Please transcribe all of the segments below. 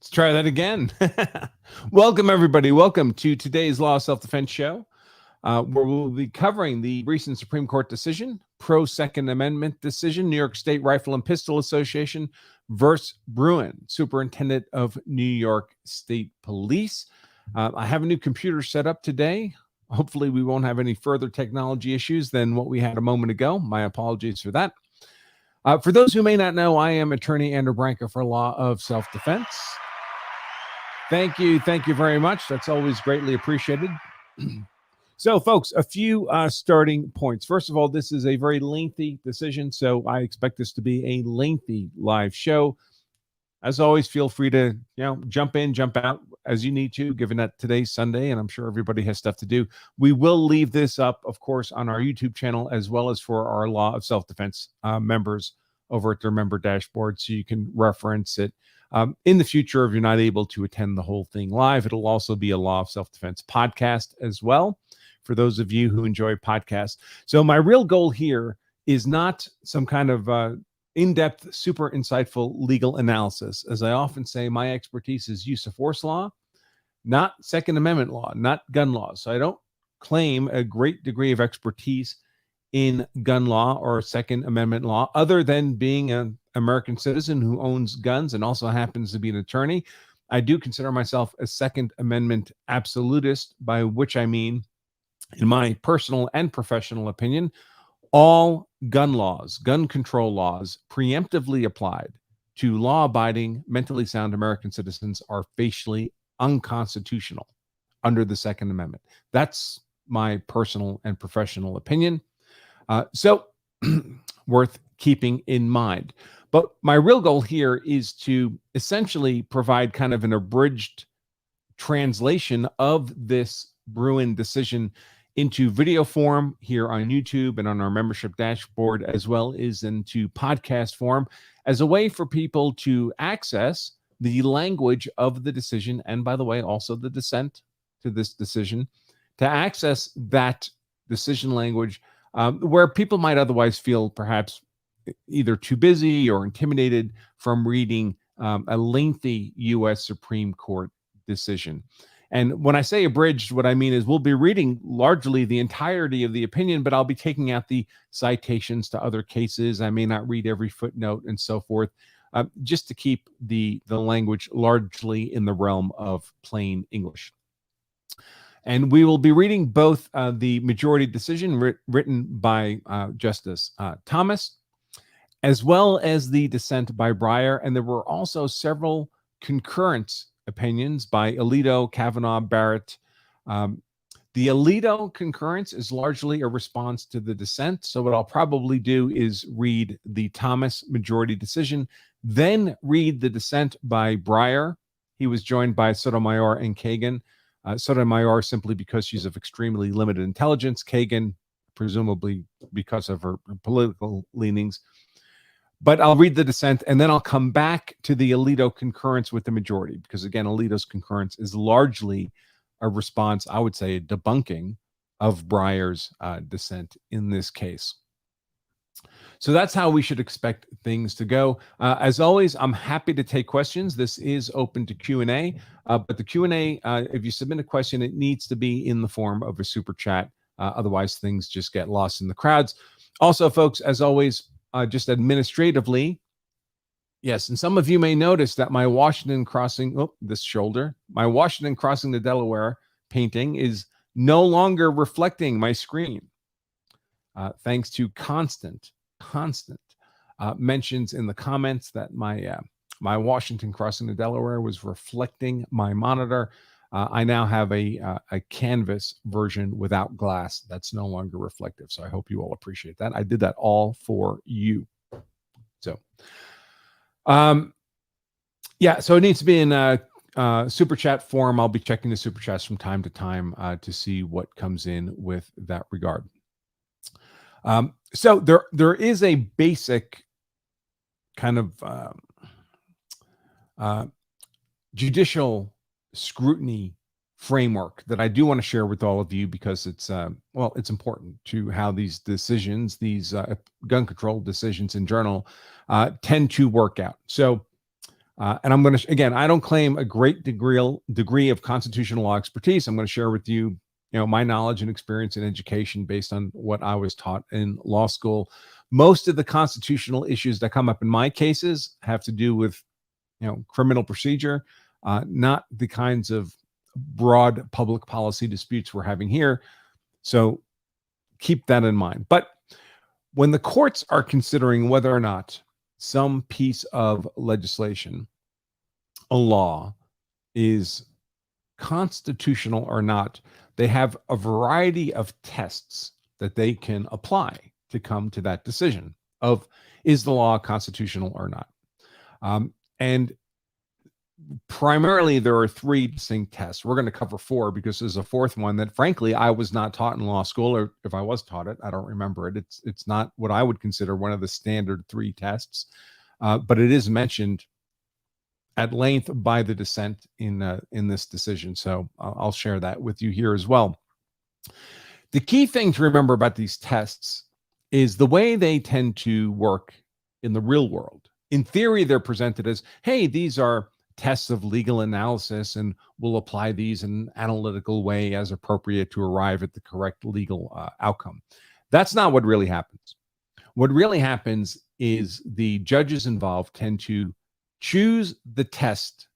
Let's try that again. Welcome, everybody. Welcome to today's Law Self-Defense Show, where we'll be covering the recent Supreme Court decision, pro-Second Amendment decision, New York State Rifle and Pistol Association versus Bruen, Superintendent of New York State Police. I have a new computer set up today. Hopefully, we won't have any further technology issues than what we had a moment ago. My apologies for that. For those who may not know, I am attorney Andrew Branca for Law of Self-Defense. Thank you. Thank you very much. That's always greatly appreciated. So, folks, a few starting points. First of all, this is a very lengthy decision, so I expect this to be a lengthy live show. As always, feel free to jump in, jump out as you need to, given that today's Sunday, and I'm sure everybody has stuff to do. We will leave this up, of course, on our YouTube channel, as well as for our Law of Self-Defense members over at their member dashboard, so you can reference it. In the future, if you're not able to attend the whole thing live, it'll also be a Law of Self-Defense podcast as well, for those of you who enjoy podcasts. So my real goal here is not some kind of in-depth, super insightful legal analysis. As I often say, my expertise is use of force law, not Second Amendment law, not gun law. So I don't claim a great degree of expertise in gun law or Second Amendment law, other than being an American citizen who owns guns and also happens to be an attorney. I do consider myself a Second Amendment absolutist, by which I mean, in my personal and professional opinion, all gun laws, gun control laws, preemptively applied to law-abiding, mentally sound American citizens are facially unconstitutional under the Second Amendment. That's my personal and professional opinion. So worth keeping in mind. But my real goal here is to essentially provide kind of an abridged translation of this Bruen decision into video form here on YouTube and on our membership dashboard, as well as into podcast form, as a way for people to access the language of the decision, and by the way, also the dissent to this decision, to access that decision language where people might otherwise feel perhaps either too busy or intimidated from reading a lengthy U.S. Supreme Court decision. And when I say abridged, what I mean is we'll be reading largely the entirety of the opinion, but I'll be taking out the citations to other cases. I may not read every footnote and so forth, just to keep the language largely in the realm of plain English. And we will be reading both the majority decision written by Justice Thomas, as well as the dissent by Breyer. And there were also several concurrent opinions by Alito, Kavanaugh, Barrett. The Alito concurrence is largely a response to the dissent. So what I'll probably do is read the Thomas majority decision, then read the dissent by Breyer. He was joined by Sotomayor and Kagan. Sotomayor simply because she's of extremely limited intelligence. Kagan, presumably because of her political leanings. But I'll read the dissent, and then I'll come back to the Alito concurrence with the majority, because, again, Alito's concurrence is largely a response, I would say, a debunking of Breyer's dissent in this case. So that's how we should expect things to go. As always, I'm happy to take questions. This is open to Q&A, but the Q&A, if you submit a question, it needs to be in the form of a super chat. Otherwise, things just get lost in the crowds. Also, folks, as always, just administratively, yes, and some of you may notice that my Washington crossing, my Washington crossing the Delaware painting is no longer reflecting my screen, thanks to constant mentions in the comments that my Washington crossing the Delaware was reflecting my monitor. I now have a canvas version without glass that's no longer reflective. So I hope you all appreciate that. I did that all for you. So, yeah, so it needs to be in a super chat form. I'll be checking the super chats from time to time to see what comes in with that regard. So there is a basic kind of judicial scrutiny framework that I do want to share with all of you, because it's it's important to how these decisions, these gun control decisions in general, tend to work out. So And I'm going to, again, I don't claim a great degree of constitutional law expertise. I'm going to share with you, my knowledge and experience in education based on what I was taught in law school. Most of the constitutional issues that come up in my cases have to do with, criminal procedure, not the kinds of broad public policy disputes we're having here. So keep that in mind. But when the courts are considering whether or not some piece of legislation, a law, is constitutional or not, they have a variety of tests that they can apply to come to that decision of, is the law constitutional or not? And primarily, there are three distinct tests. We're going to cover four because there's a fourth one that, frankly, I was not taught in law school, or if I was taught it, I don't remember it. It's not what I would consider one of the standard three tests, but it is mentioned at length by the dissent in this decision. So I'll share that with you here as well. The key thing to remember about these tests is the way they tend to work in the real world. In theory, they're presented as, hey, these are tests of legal analysis, and we'll apply these in an analytical way as appropriate to arrive at the correct legal outcome. That's not what really happens. What really happens is the judges involved tend to choose the test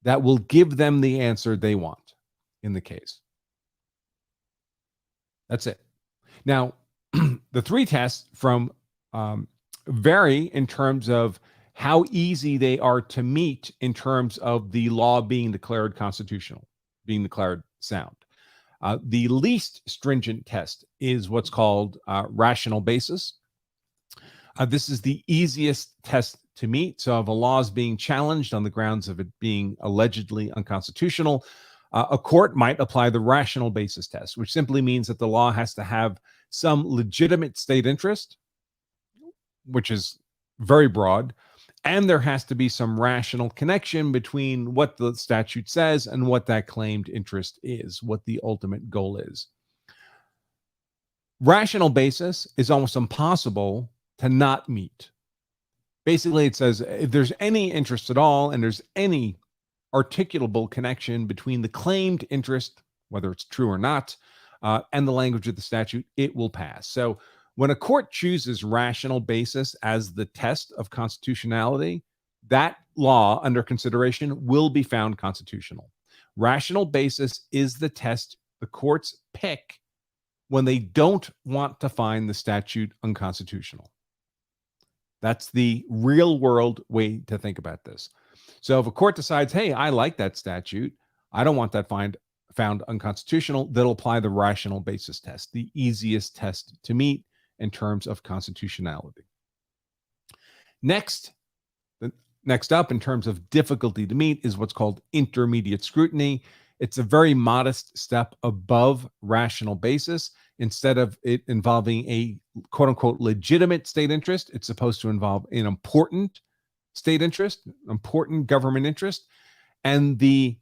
that will give them the answer they want in the case. That's it. Now, the three tests vary in terms of how easy they are to meet in terms of the law being declared constitutional, being declared sound. The least stringent test is what's called rational basis. This is the easiest test to meet. So if a law is being challenged on the grounds of it being allegedly unconstitutional, a court might apply the rational basis test, which simply means that the law has to have some legitimate state interest, which is very broad, and there has to be some rational connection between what the statute says and what that claimed interest is, what the ultimate goal is. Rational basis is almost impossible to not meet. Basically, it says if there's any interest at all and there's any articulable connection between the claimed interest, whether it's true or not, and the language of the statute, it will pass. So when a court chooses rational basis as the test of constitutionality, that law under consideration will be found constitutional. Rational basis is the test the courts pick when they don't want to find the statute unconstitutional. That's the real world way to think about this. So if a court decides, hey, I like that statute, I don't want that found unconstitutional, they'll apply the rational basis test, the easiest test to meet in terms of constitutionality. Next up, in terms of difficulty to meet, is what's called intermediate scrutiny. It's a very modest step above rational basis. Instead of it involving a quote unquote legitimate state interest, it's supposed to involve an important state interest, important government interest, and the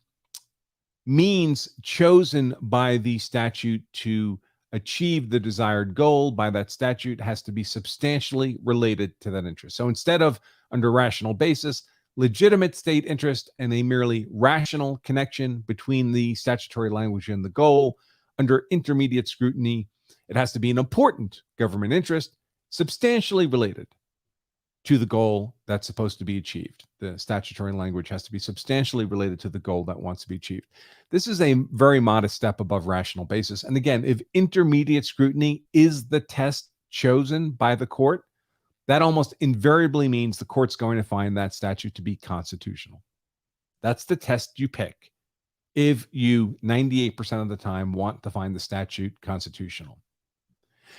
means chosen by the statute to achieve the desired goal by that statute has to be substantially related to that interest. So instead of under rational basis, legitimate state interest and a merely rational connection between the statutory language and the goal, under intermediate scrutiny, it has to be an important government interest substantially related to the goal that's supposed to be achieved. The statutory language has to be substantially related to the goal that wants to be achieved. This is a very modest step above rational basis. And again, if intermediate scrutiny is the test chosen by the court, that almost invariably means the court's going to find that statute to be constitutional. That's the test you pick if you 98% of the time want to find the statute constitutional.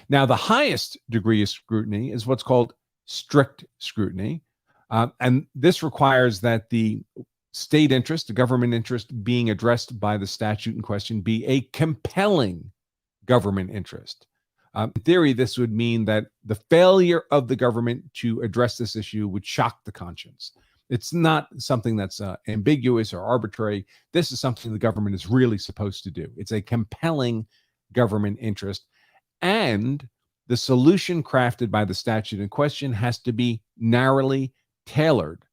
Now, the highest degree of scrutiny is what's called strict scrutiny. And this requires that the state interest, the government interest being addressed by the statute in question, be a compelling government interest. In theory, this would mean that the failure of the government to address this issue would shock the conscience. It's not something that's ambiguous or arbitrary. This is something the government is really supposed to do. It's a compelling government interest. And the solution crafted by the statute in question has to be narrowly tailored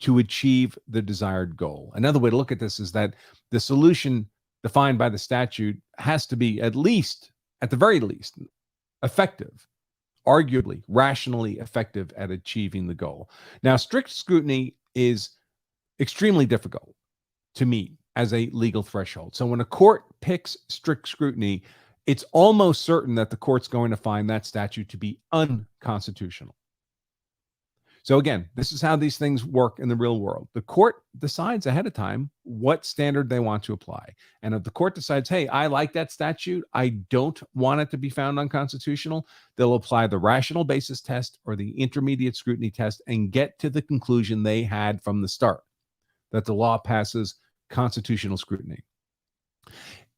to achieve the desired goal. Another way to look at this is that the solution defined by the statute has to be at the very least, effective, arguably rationally effective at achieving the goal. Now, strict scrutiny is extremely difficult to meet as a legal threshold. So when a court picks strict scrutiny, it's almost certain that the court's going to find that statute to be unconstitutional. So again, this is how these things work in the real world. The court decides ahead of time what standard they want to apply. And if the court decides, hey, I like that statute, I don't want it to be found unconstitutional, they'll apply the rational basis test or the intermediate scrutiny test and get to the conclusion they had from the start, that the law passes constitutional scrutiny.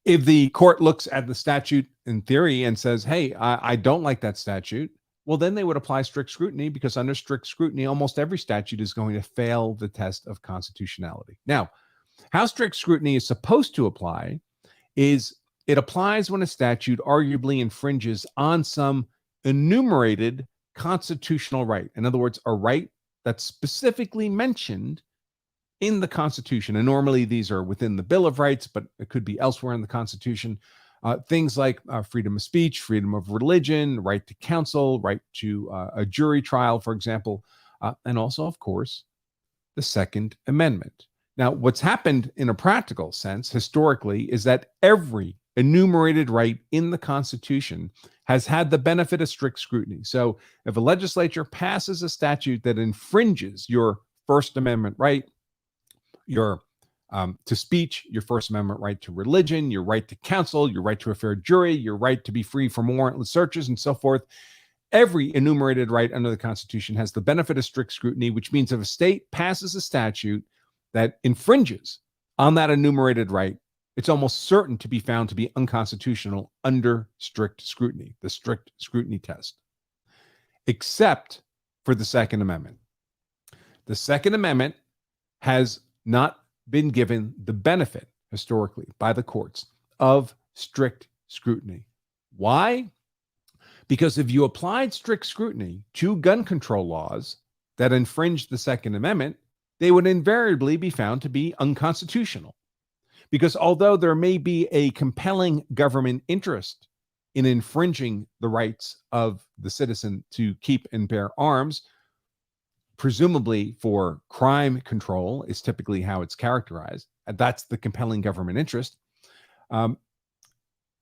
If the court looks at the statute in theory and says, hey, I don't like that statute, well, then they would apply strict scrutiny, because under strict scrutiny, almost every statute is going to fail the test of constitutionality. Now, how strict scrutiny is supposed to apply is it applies when a statute arguably infringes on some enumerated constitutional right. In other words, a right that's specifically mentioned in the Constitution. And normally these are within the Bill of Rights, but it could be elsewhere in the Constitution. Things like freedom of speech, freedom of religion, right to counsel, right to a jury trial, for example, and also, of course, the Second Amendment. Now, what's happened in a practical sense historically is that every enumerated right in the Constitution has had the benefit of strict scrutiny. So if a legislature passes a statute that infringes your First Amendment right, your to speech, your First Amendment right to religion, your right to counsel, your right to a fair jury, your right to be free from warrantless searches, and so forth. Every enumerated right under the Constitution has the benefit of strict scrutiny, which means if a state passes a statute that infringes on that enumerated right, it's almost certain to be found to be unconstitutional under strict scrutiny, the strict scrutiny test, except for the Second Amendment. The Second Amendment has not been given the benefit historically by the courts of strict scrutiny. Why? Because if you applied strict scrutiny to gun control laws that infringed the Second Amendment, they would invariably be found to be unconstitutional. Because although there may be a compelling government interest in infringing the rights of the citizen to keep and bear arms, presumably for crime control is typically how it's characterized. And that's the compelling government interest. The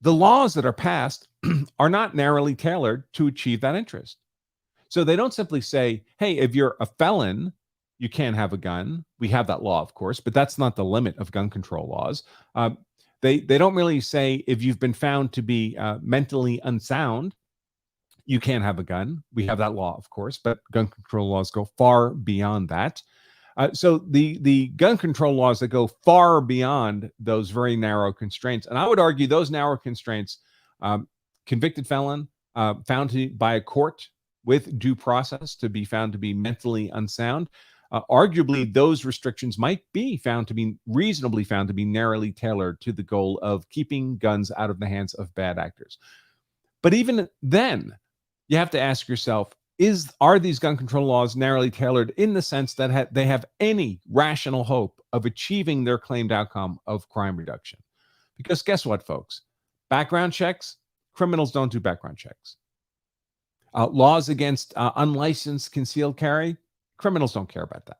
laws that are passed are not narrowly tailored to achieve that interest. So they don't simply say, hey, if you're a felon, you can't have a gun. We have that law, of course, but that's not the limit of gun control laws. They don't really say if you've been found to be mentally unsound, you can't have a gun. We have that law, of course, but gun control laws go far beyond that. So the gun control laws that go far beyond those very narrow constraints, and I would argue those narrow constraints, convicted felon found by a court with due process to be found to be mentally unsound, arguably those restrictions might be found to be reasonably found to be narrowly tailored to the goal of keeping guns out of the hands of bad actors. But even then, you have to ask yourself, are these gun control laws narrowly tailored in the sense that they have any rational hope of achieving their claimed outcome of crime reduction? Because guess what, folks? Background checks, criminals don't do background checks. Laws against unlicensed concealed carry, criminals don't care about that.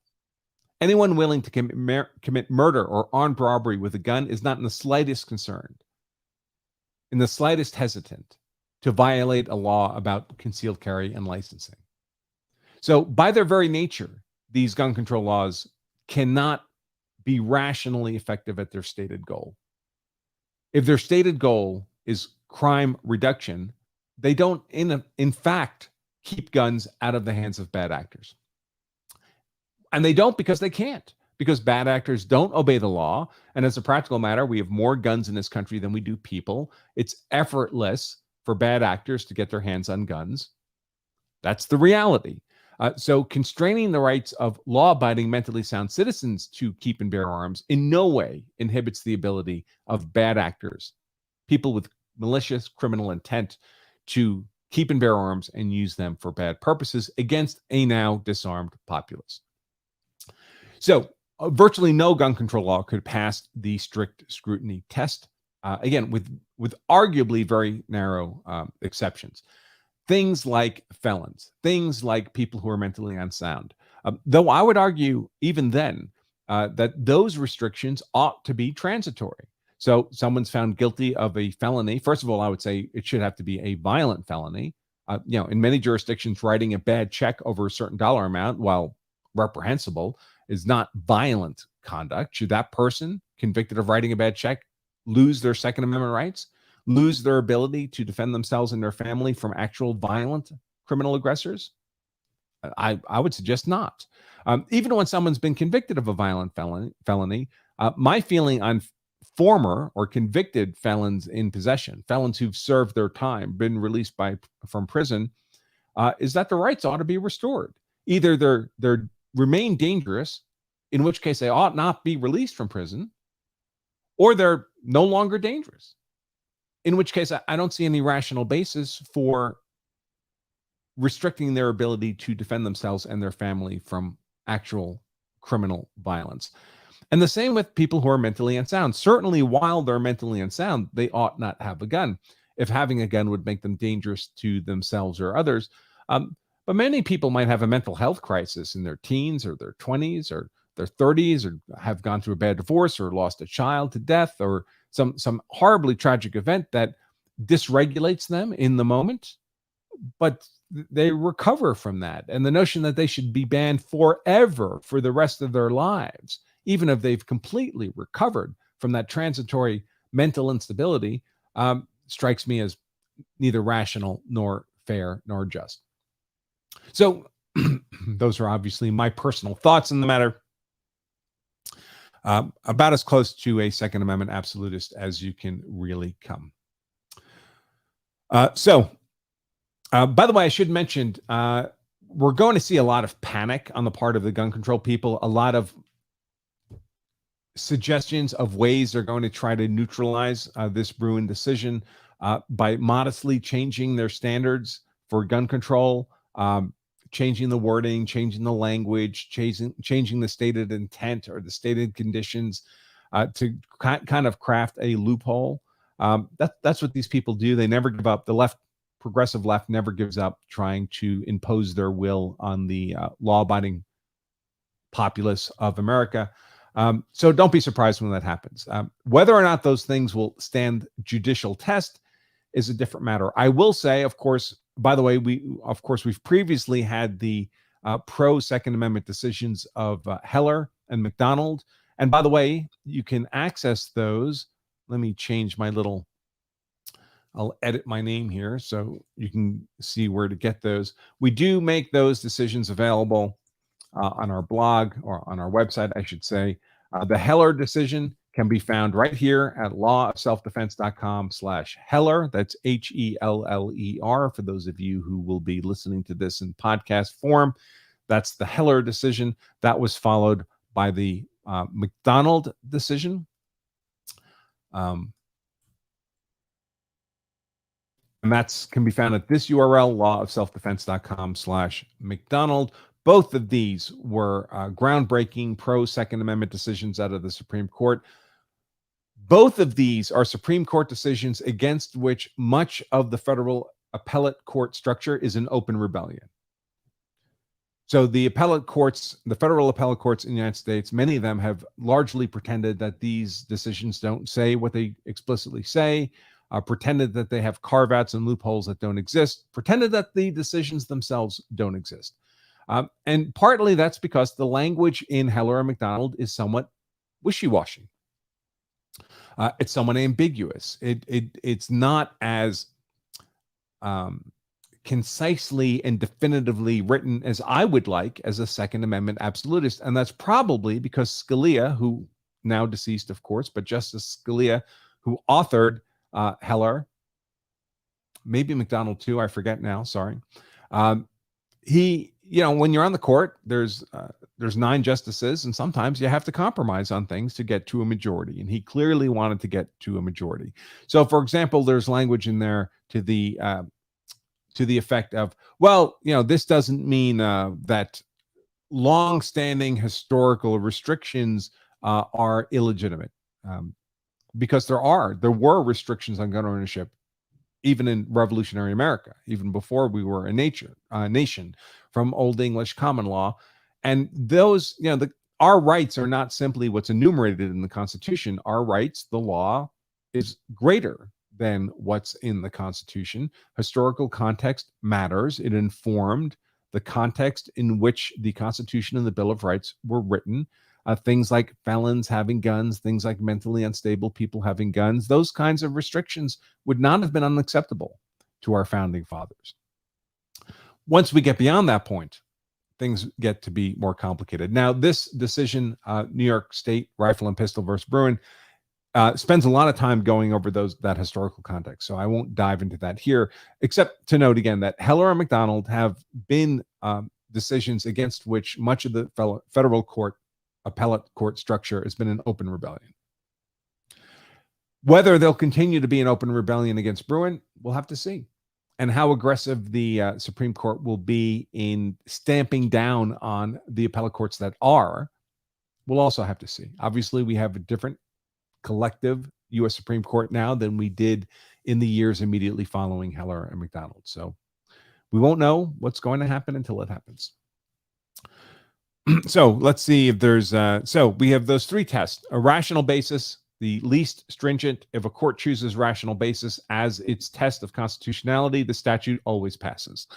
Anyone willing to commit murder or armed robbery with a gun is not in the slightest concerned, in the slightest hesitant to violate a law about concealed carry and licensing. So by their very nature, these gun control laws cannot be rationally effective at their stated goal. If their stated goal is crime reduction, they don't, in fact, keep guns out of the hands of bad actors. And they don't because they can't, because bad actors don't obey the law. And as a practical matter, we have more guns in this country than we do people. It's effortless for bad actors to get their hands on guns. That's the reality. So constraining the rights of law-abiding, mentally sound citizens to keep and bear arms in no way inhibits the ability of bad actors, people with malicious criminal intent, to keep and bear arms and use them for bad purposes against a now disarmed populace. So virtually no gun control law could pass the strict scrutiny test. Again, with arguably very narrow exceptions. Things like felons, things like people who are mentally unsound. Though I would argue even then that those restrictions ought to be transitory. So someone's found guilty of a felony. First of all, I would say it should have to be a violent felony. In many jurisdictions, writing a bad check over a certain dollar amount, while reprehensible, is not violent conduct. Should that person convicted of writing a bad check lose their Second Amendment rights, lose their ability to defend themselves and their family from actual violent criminal aggressors? I would suggest not. Even when someone's been convicted of a violent felony, my feeling on former or convicted felons in possession, felons who've served their time, been released from prison, is that the rights ought to be restored. Either they're remain dangerous, in which case they ought not be released from prison, or they're no longer dangerous, in which case I don't see any rational basis for restricting their ability to defend themselves and their family from actual criminal violence. And the same with people who are mentally unsound. Certainly, while they're mentally unsound, they ought not have a gun if having a gun would make them dangerous to themselves or others. But many people might have a mental health crisis in their teens or their 20s or their 30s, or have gone through a bad divorce or lost a child to death, or some horribly tragic event that dysregulates them in the moment, but they recover from that. And the notion that they should be banned forever for the rest of their lives, even if they've completely recovered from that transitory mental instability, strikes me as neither rational nor fair nor just. So those are obviously my personal thoughts on the matter. About as close to a Second Amendment absolutist as you can really come. By the way, I should mention, we're going to see a lot of panic on the part of the gun control people, a lot of suggestions of ways they're going to try to neutralize this Bruin decision by modestly changing their standards for gun control, changing the wording, changing the language, changing the stated intent or the stated conditions to kind of craft a loophole. That's what these people do. They never give up. The progressive left never gives up trying to impose their will on the law-abiding populace of America. So don't be surprised when that happens. Whether or not those things will stand judicial test is a different matter. I will say, of course, by the way, we've previously had the pro Second Amendment decisions of Heller and Mcdonald. And by the way, you can access those. Let me change my I'll edit my name here so you can see where to get those. We do make those decisions available on our blog, or on our website, I should say. The Heller decision can be found right here at lawofselfdefense.com/Heller. That's HELLER for those of you who will be listening to this in podcast form. That's the Heller decision. That was followed by the Mcdonald decision. And that can be found at this URL, lawofselfdefense.com/Mcdonald. Both of these were groundbreaking pro Second Amendment decisions out of the Supreme Court. Both of these are Supreme Court decisions against which much of the federal appellate court structure is an open rebellion. So the federal appellate courts in the United States, many of them have largely pretended that these decisions don't say what they explicitly say, pretended that they have carve-outs and loopholes that don't exist, pretended that the decisions themselves don't exist. And partly that's because the language in Heller and Mcdonald is somewhat wishy-washy. It's somewhat ambiguous. It's not as concisely and definitively written as I would like as a Second Amendment absolutist. And that's probably because Scalia, who now deceased, of course, but Justice Scalia, who authored Heller, maybe Mcdonald too, I forget now, sorry. He, when you're on the court, there's 9 justices, and sometimes you have to compromise on things to get to a majority. And he clearly wanted to get to a majority. So, for example, there's language in there to the effect of, well, this doesn't mean that long-standing historical restrictions are illegitimate, because there were restrictions on gun ownership even in revolutionary America, even before we were a nation, from Old English common law. And those, our rights are not simply what's enumerated in the Constitution. Our rights, the law, is greater than what's in the Constitution. Historical context matters. It informed the context in which the Constitution and the Bill of Rights were written. Things like felons having guns, things like mentally unstable people having guns, those kinds of restrictions would not have been unacceptable to our founding fathers. Once we get beyond that point, things get to be more complicated. Now, this decision, New York State Rifle and Pistol versus Bruin, spends a lot of time going over that historical context. So I won't dive into that here, except to note again that Heller and Mcdonald have been decisions against which much of the federal court appellate court structure has been an open rebellion. Whether they'll continue to be an open rebellion against Bruin, we'll have to see. And how aggressive the Supreme Court will be in stamping down on the appellate courts that are, we'll also have to see. Obviously, we have a different collective U.S. Supreme Court now than we did in the years immediately following Heller and Mcdonald. So we won't know what's going to happen until it happens. So let's see if there's, so we have those three tests: a rational basis, the least stringent. If a court chooses rational basis as its test of constitutionality, the statute always passes.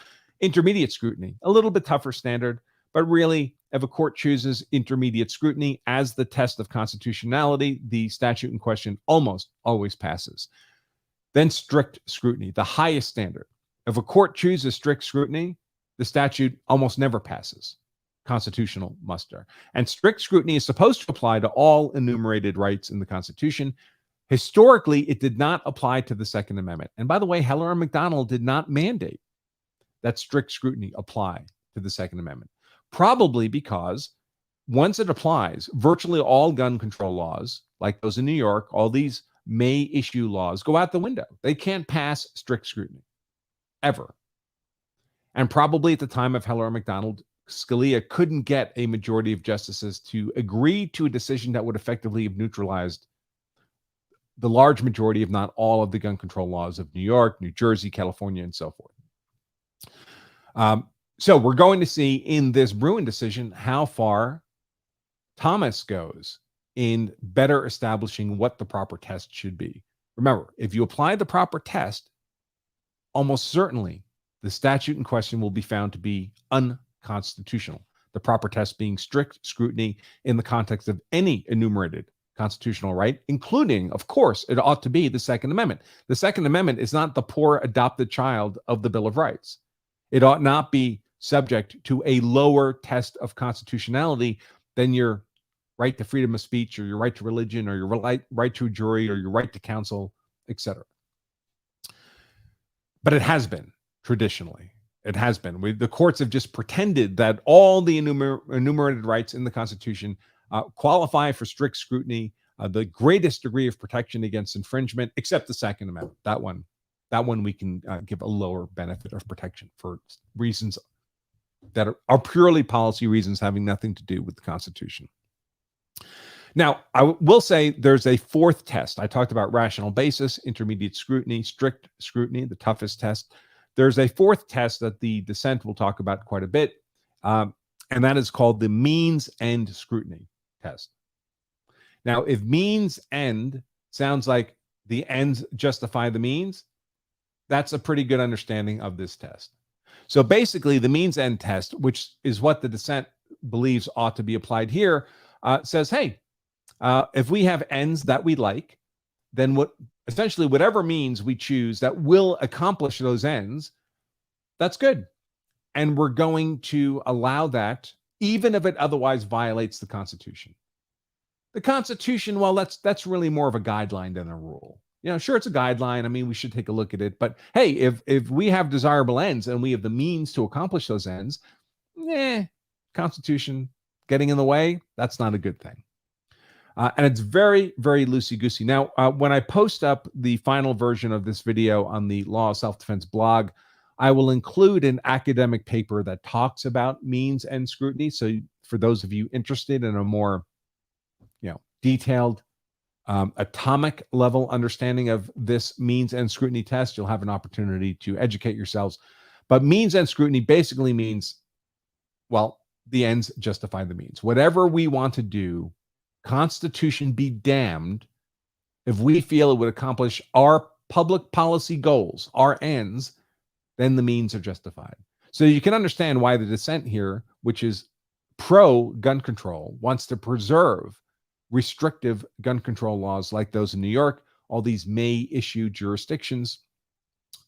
Intermediate scrutiny, a little bit tougher standard, but really, if a court chooses intermediate scrutiny as the test of constitutionality, the statute in question almost always passes. Then strict scrutiny, the highest standard. If a court chooses strict scrutiny, the statute almost never passes constitutional muster. And strict scrutiny is supposed to apply to all enumerated rights in the Constitution. Historically, it did not apply to the Second Amendment. And by the way, Heller and Mcdonald did not mandate that strict scrutiny apply to the Second Amendment, probably because once it applies, virtually all gun control laws, like those in New York, all these may issue laws, go out the window. They can't pass strict scrutiny, ever. And probably at the time of Heller and Mcdonald, Scalia couldn't get a majority of justices to agree to a decision that would effectively have neutralized the large majority, if not all, of the gun control laws of New York, New Jersey, California, and so forth. So we're going to see in this Bruin decision how far Thomas goes in better establishing what the proper test should be. Remember, if you apply the proper test, almost certainly the statute in question will be found to be unconstitutional. The proper test being strict scrutiny in the context of any enumerated constitutional right, including, of course, it ought to be the Second Amendment. The Second Amendment is not the poor adopted child of the Bill of Rights. It ought not be subject to a lower test of constitutionality than your right to freedom of speech, or your right to religion, or your right to a jury, or your right to counsel, etc. But it has been traditionally. It has been. The courts have just pretended that all the enumerated rights in the Constitution qualify for strict scrutiny, the greatest degree of protection against infringement, except the Second Amendment. That one we can give a lower benefit of protection for reasons that are purely policy reasons having nothing to do with the Constitution. Now, I will say there's a fourth test. I talked about rational basis, intermediate scrutiny, strict scrutiny, the toughest test. There's a fourth test that the dissent will talk about quite a bit, and that is called the means-end scrutiny test. Now, if means-end sounds like the ends justify the means, that's a pretty good understanding of this test. So basically, the means-end test, which is what the dissent believes ought to be applied here, says, hey, if we have ends that we like, then essentially whatever means we choose that will accomplish those ends, that's good. And we're going to allow that even if it otherwise violates the Constitution. The Constitution, well, that's really more of a guideline than a rule. Sure, it's a guideline. I mean, we should take a look at it. But hey, if we have desirable ends and we have the means to accomplish those ends, Constitution getting in the way, that's not a good thing. And it's very, very loosey-goosey. Now, when I post up the final version of this video on the Law of Self-Defense blog, I will include an academic paper that talks about means and scrutiny. So for those of you interested in a more, detailed atomic level understanding of this means and scrutiny test, you'll have an opportunity to educate yourselves. But means and scrutiny basically means, well, the ends justify the means. Whatever we want to do, Constitution be damned if we feel it would accomplish our public policy goals, our ends, then the means are justified. So you can understand why the dissent here, which is pro gun control, wants to preserve restrictive gun control laws like those in New York, all these may issue jurisdictions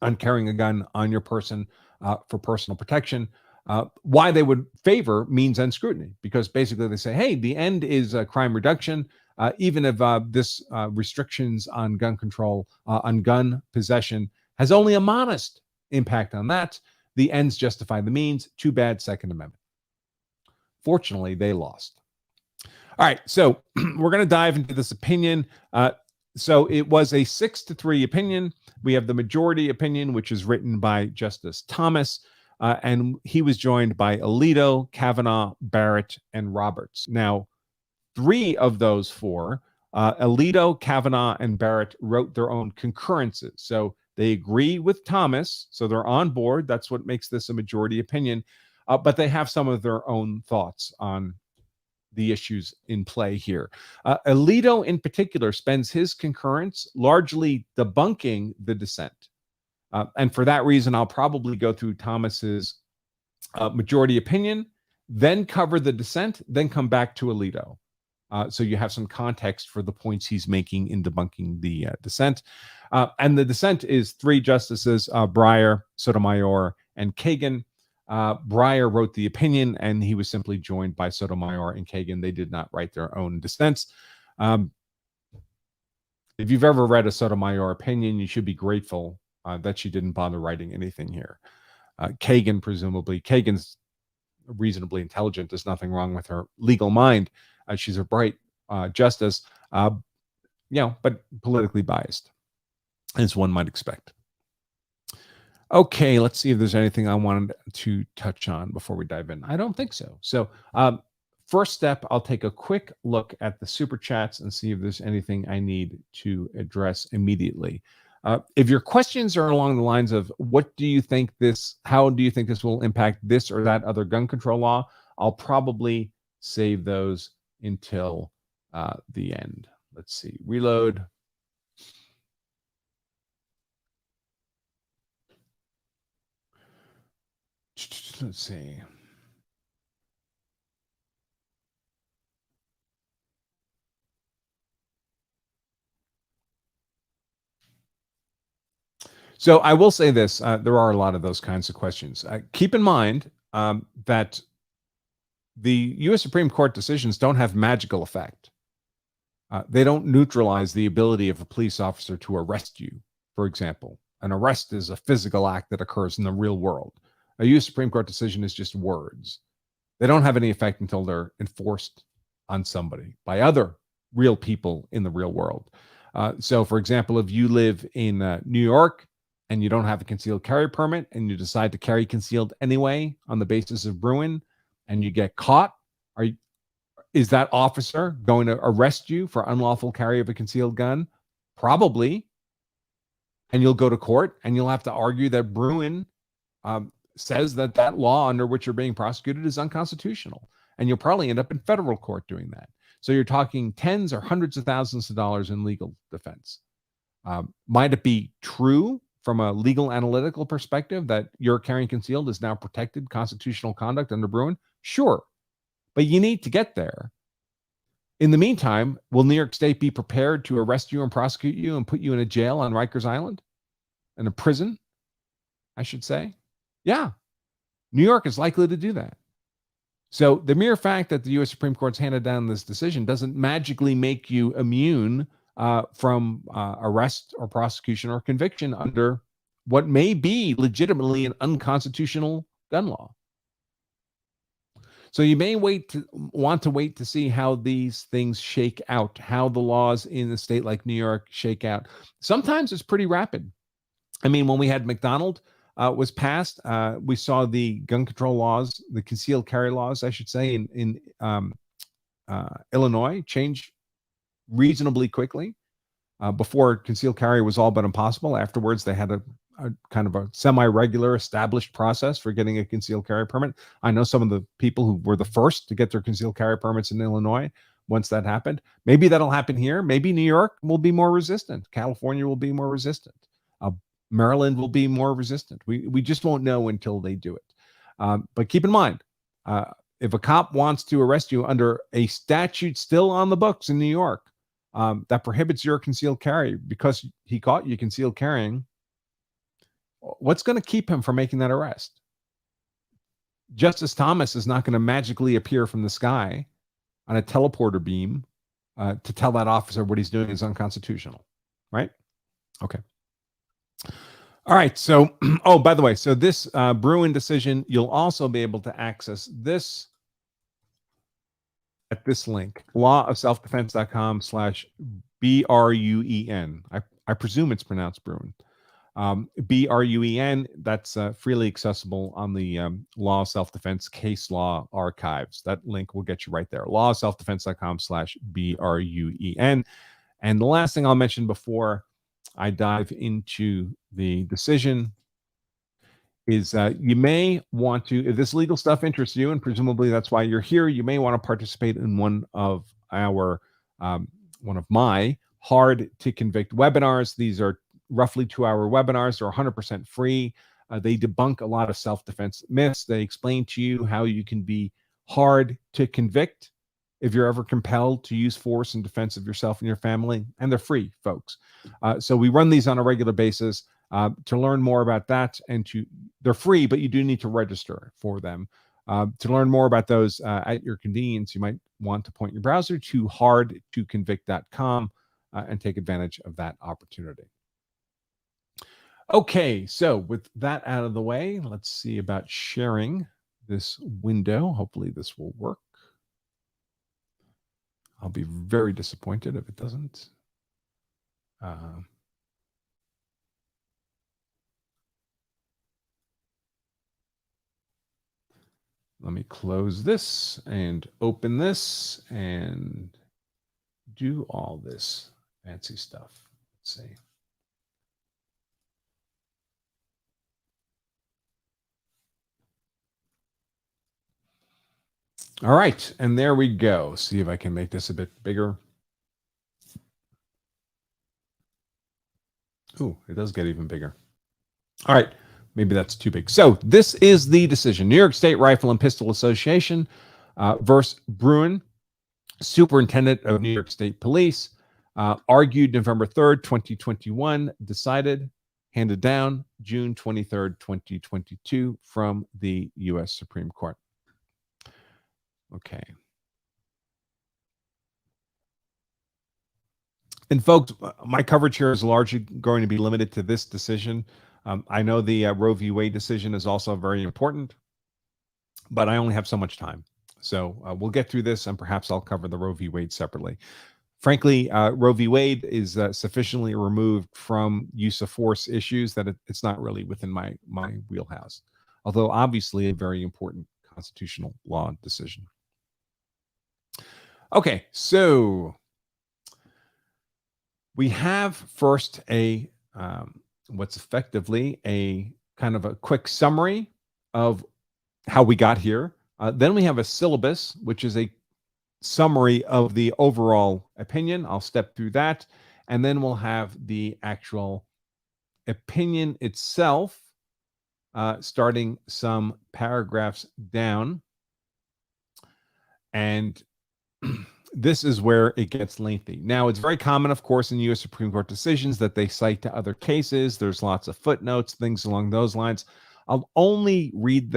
on carrying a gun on your person for personal protection. Why they would favor means and scrutiny, because basically they say, hey, the end is crime reduction. Even if this restrictions on gun control, on gun possession has only a modest impact on that, the ends justify the means. Too bad, Second Amendment. Fortunately, they lost. All right, so we're going to dive into this opinion. So it was a 6-3 opinion. We have the majority opinion, which is written by Justice Thomas, and he was joined by Alito, Kavanaugh, Barrett, and Roberts. Now, 3 of those 4, Alito, Kavanaugh, and Barrett, wrote their own concurrences. So they agree with Thomas, so they're on board. That's what makes this a majority opinion. But they have some of their own thoughts on the issues in play here. Alito, in particular, spends his concurrence largely debunking the dissent. And for that reason, I'll probably go through Thomas's majority opinion, then cover the dissent, then come back to Alito. So you have some context for the points he's making in debunking the dissent. And the dissent is 3 justices, Breyer, Sotomayor, and Kagan. Breyer wrote the opinion, and he was simply joined by Sotomayor and Kagan. They did not write their own dissents. If you've ever read a Sotomayor opinion, you should be grateful that she didn't bother writing anything here. Kagan, presumably, Kagan's reasonably intelligent. There's nothing wrong with her legal mind. She's a bright justice, but politically biased, as one might expect. Okay, let's see if there's anything I wanted to touch on before we dive in. I don't think so. So first step, I'll take a quick look at the super chats and see if there's anything I need to address immediately. If your questions are along the lines of what do you think this, how do you think this will impact this or that other gun control law, I'll probably save those until the end. Let's see, reload. Let's see. So I will say this, there are a lot of those kinds of questions. Keep in mind that the U.S. Supreme Court decisions don't have magical effect. They don't neutralize the ability of a police officer to arrest you, for example. An arrest is a physical act that occurs in the real world. A U.S. Supreme Court decision is just words. They don't have any effect until they're enforced on somebody by other real people in the real world. So, for example, if you live in New York and you don't have a concealed carry permit and you decide to carry concealed anyway on the basis of Bruin and you get caught, is that officer going to arrest you for unlawful carry of a concealed gun? Probably. And you'll go to court and you'll have to argue that Bruin says that that law under which you're being prosecuted is unconstitutional. And you'll probably end up in federal court doing that. So you're talking tens or hundreds of thousands of dollars in legal defense. Might it be true from a legal analytical perspective that your carrying concealed is now protected constitutional conduct under Bruin? Sure. But you need to get there. In the meantime, will New York State be prepared to arrest you and prosecute you and put you in a jail on Rikers Island? In a prison, I should say? Yeah. New York is likely to do that. So the mere fact that the U.S. Supreme Court's handed down this decision doesn't magically make you immune from arrest or prosecution or conviction under what may be legitimately an unconstitutional gun law. So you may want to wait to see how these things shake out, how the laws in a state like New York shake out. Sometimes it's pretty rapid. I mean, when we had Mcdonald, was passed. We saw the gun control laws, the concealed carry laws, I should say, in Illinois change reasonably quickly. Before, concealed carry was all but impossible. Afterwards, they had a kind of a semi-regular established process for getting a concealed carry permit. I know some of the people who were the first to get their concealed carry permits in Illinois once that happened. Maybe that'll happen here. Maybe New York will be more resistant. California will be more resistant. Maryland will be more resistant. We just won't know until they do it. But keep in mind, if a cop wants to arrest you under a statute still on the books in New York, that prohibits your concealed carry because he caught you concealed carrying, what's going to keep him from making that arrest? Justice Thomas is not going to magically appear from the sky on a teleporter beam to tell that officer what he's doing is unconstitutional, right? Okay. All right. So, oh, by the way, so this Bruin decision, you'll also be able to access this at this link, lawofselfdefense.com/BRUEN. I presume it's pronounced Bruin. BRUEN, that's freely accessible on the Law of Self-Defense case law archives. That link will get you right there. lawofselfdefense.com/BRUEN. And the last thing I'll mention before I dive into the decision is you may want to, if this legal stuff interests you, and presumably that's why you're here, you may want to participate in one of my Hard to Convict webinars. These are roughly 2-hour webinars. They're 100% free. They debunk a lot of self-defense myths. They explain to you how you can be hard to convict if you're ever compelled to use force in defense of yourself and your family. And they're free, folks. So we run these on a regular basis. To learn more about that, and they're free, but you do need to register for them. To learn more about those at your convenience, you might want to point your browser to hardtoconvict.com and take advantage of that opportunity. Okay, so with that out of the way, let's see about sharing this window. Hopefully this will work. I'll be very disappointed if it doesn't. Let me close this and open this and do all this fancy stuff. Let's see. All right, and there we go. See if I can make this a bit bigger. Ooh, it does get even bigger. All right, maybe that's too big. So this is the decision. New York State Rifle and Pistol Association versus Bruin, Superintendent of New York State Police, argued November 3rd, 2021, decided, handed down June 23rd, 2022 from the U.S. Supreme Court. Okay. And folks, my coverage here is largely going to be limited to this decision. I know the Roe v. Wade decision is also very important, but I only have so much time. So we'll get through this, and perhaps I'll cover the Roe v. Wade separately. Frankly, Roe v. Wade is sufficiently removed from use of force issues that it's not really within my wheelhouse, although obviously a very important constitutional law decision. Okay, so we have first a what's effectively a kind of a quick summary of how we got here. Then we have a syllabus, which is a summary of the overall opinion. I'll step through that. And then we'll have the actual opinion itself, starting some paragraphs down. And this is where it gets lengthy. Now, it's very common, of course, in U.S. Supreme Court decisions that they cite to other cases. There's lots of footnotes, things along those lines. I'll only read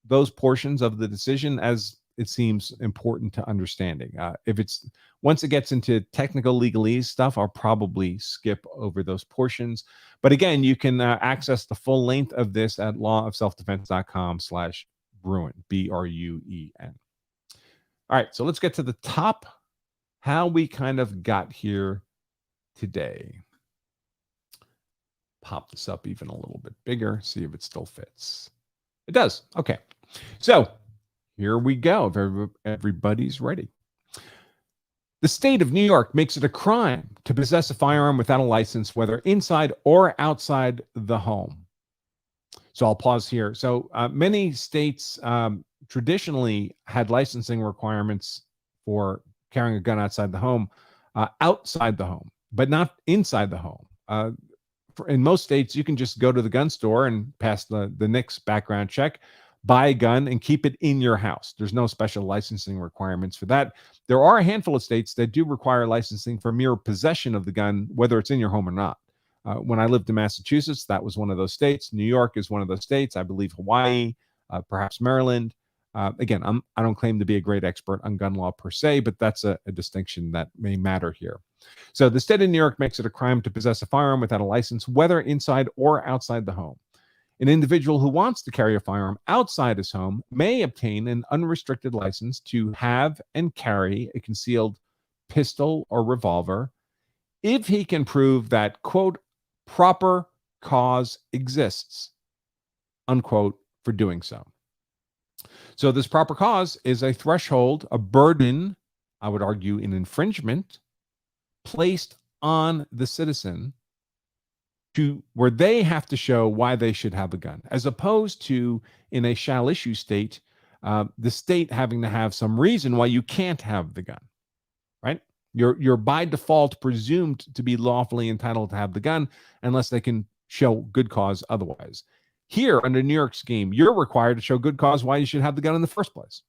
those portions of the decision as it seems important to understanding. Once it gets into technical legalese stuff, I'll probably skip over those portions. But again, you can access the full length of this at lawofselfdefense.com/Bruin, BRUEN. All right, so let's get to the top, how we kind of got here today. pop this up even a little bit bigger, see if it still fits. It does. Okay. So here we go. If everybody's ready. The state of New York makes it a crime to possess a firearm without a license, whether inside or outside the home. So I'll pause here. So many states traditionally had licensing requirements for carrying a gun outside the home, but not inside the home. In most states, you can just go to the gun store and pass the NICS background check, buy a gun, and keep it in your house. There's no special licensing requirements for that. There are a handful of states that do require licensing for mere possession of the gun, whether it's in your home or not. When I lived in Massachusetts, that was one of those states. New York is one of those states. I believe Hawaii, perhaps Maryland. Again, I don't claim to be a great expert on gun law per se, but that's a distinction that may matter here. So the state of New York makes it a crime to possess a firearm without a license, whether inside or outside the home. An individual who wants to carry a firearm outside his home may obtain an unrestricted license to have and carry a concealed pistol or revolver if he can prove that, quote, proper cause exists, unquote, for doing so. So this proper cause is a threshold, a burden, I would argue an infringement, placed on the citizen to where they have to show why they should have a gun, as opposed to in a shall issue state, the state having to have some reason why you can't have the gun, right? You're by default presumed to be lawfully entitled to have the gun unless they can show good cause otherwise. Here, under New York scheme, you're required to show good cause why you should have the gun in the first place,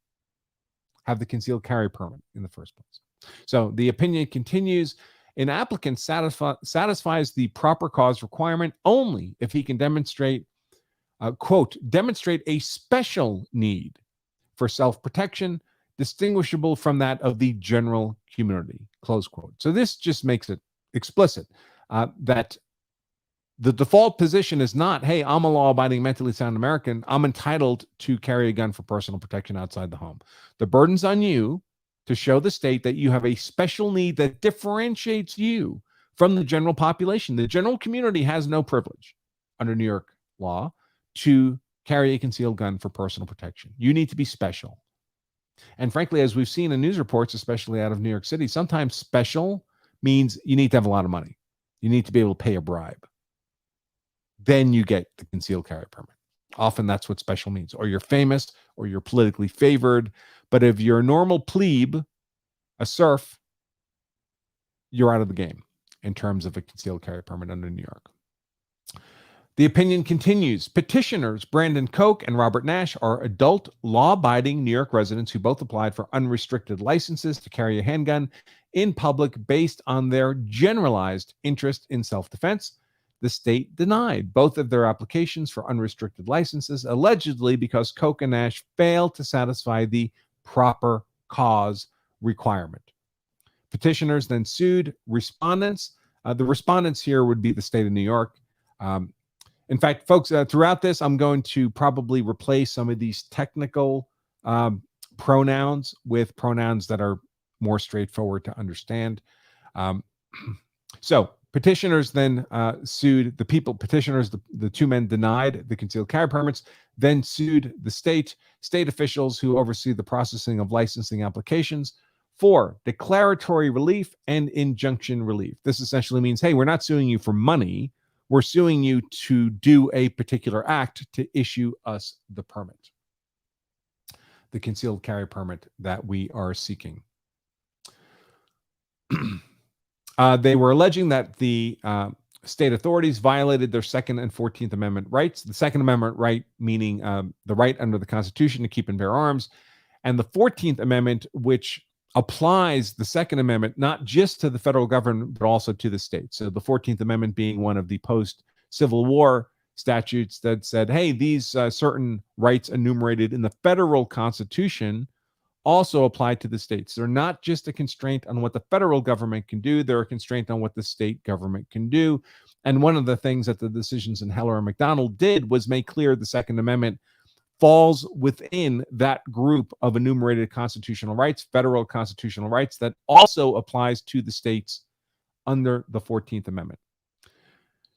have the concealed carry permit in the first place. So the opinion continues, an applicant satisfies the proper cause requirement only if he can demonstrate, quote, demonstrate a special need for self-protection distinguishable from that of the general community, close quote. So this just makes it explicit that the default position is not, hey, I'm a law-abiding, mentally sound American. I'm entitled to carry a gun for personal protection outside the home. The burden's on you to show the state that you have a special need that differentiates you from the general population. The general community has no privilege under New York law to carry a concealed gun for personal protection. You need to be special. And frankly, as we've seen in news reports, especially out of New York City, sometimes special means you need to have a lot of money. You need to be able to pay a bribe. Then you get the concealed carry permit. Often that's what special means. Or you're famous, or you're politically favored. But if you're a normal plebe, a serf, you're out of the game in terms of a concealed carry permit under New York. The opinion continues. Petitioners Brandon Koch and Robert Nash are adult, law-abiding New York residents who both applied for unrestricted licenses to carry a handgun in public based on their generalized interest in self-defense. The state denied both of their applications for unrestricted licenses, allegedly because Koch and Nash failed to satisfy the proper cause requirement. Petitioners then sued respondents. The respondents here would be the state of New York. In fact, folks, throughout this, I'm going to probably replace some of these technical pronouns with pronouns that are more straightforward to understand. So petitioners then sued the people. Petitioners, the two men denied the concealed carry permits, then sued the state officials who oversee the processing of licensing applications for declaratory relief and injunction relief. This essentially means, hey, we're not suing you for money. We're suing you to do a particular act to issue us the permit, the concealed carry permit that we are seeking. They were alleging that the state authorities violated their Second and 14th Amendment rights. The Second Amendment right meaning the right under the Constitution to keep and bear arms, and the 14th Amendment, which applies the Second Amendment not just to the federal government, but also to the states. So the 14th Amendment being one of the post-Civil War statutes that said, hey, these certain rights enumerated in the federal Constitution also apply to the states. They're not just a constraint on what the federal government can do, they're a constraint on what the state government can do. And one of the things that the decisions in Heller and Mcdonald did was make clear the Second Amendment falls within that group of enumerated constitutional rights, federal constitutional rights, that also applies to the states under the 14th Amendment.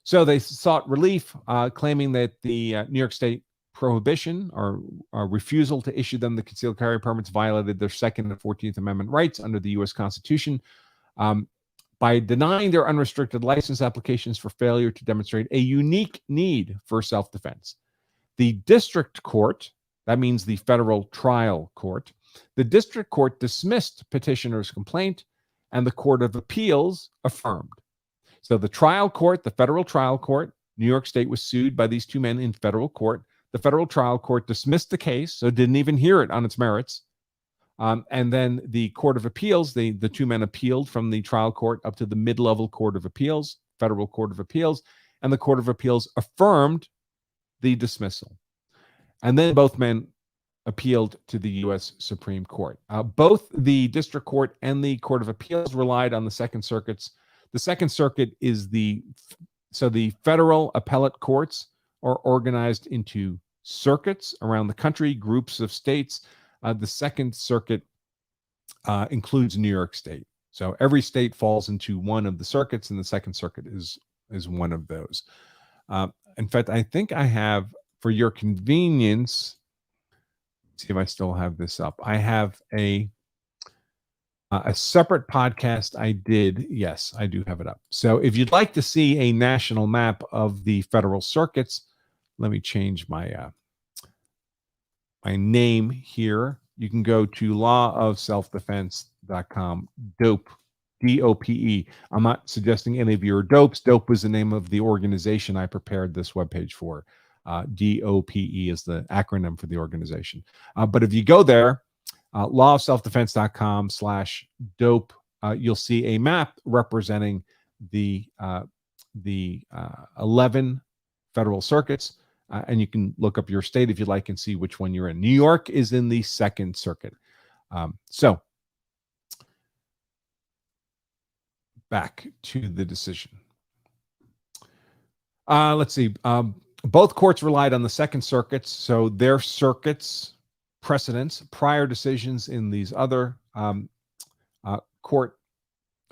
So they sought relief, claiming that the New York State prohibition or refusal to issue them the concealed carry permits violated their Second and 14th Amendment rights under the U.S. Constitution by denying their unrestricted license applications for failure to demonstrate a unique need for self-defense. The district court, that means the federal trial court, the district court dismissed petitioner's complaint, and the Court of Appeals affirmed. So the trial court, the federal trial court, New York State was sued by these two men in federal court. The federal trial court dismissed the case, so didn't even hear it on its merits. And then the Court of Appeals, the two men appealed from the trial court up to the mid-level Court of Appeals, Federal Court of Appeals, and the Court of Appeals affirmed the dismissal. And then both men appealed to the U.S. Supreme Court. Both the district court and the Court of Appeals relied on the Second Circuit's. The Second Circuit is the federal appellate courts are organized into circuits around the country, groups of states. The Second Circuit includes New York State. So every state falls into one of the circuits, and the Second Circuit is one of those. In fact, I think I have, for your convenience, see if I still have this up. I have a separate podcast I did. Yes, I do have it up. So if you'd like to see a national map of the federal circuits, let me change my my name here. You can go to lawofselfdefense.com, DOPE, D-O-P-E. I'm not suggesting any of you are dopes. DOPE was the name of the organization I prepared this webpage for. DOPE is the acronym for the organization. But if you go there, lawofselfdefense.com/dope, you'll see a map representing the 11 federal circuits. And you can look up your state if you'd like and see which one you're in. New York is in the Second Circuit. So back to the decision. Let's see. Both courts relied on the Second Circuits, so their circuits precedents, prior decisions in these other court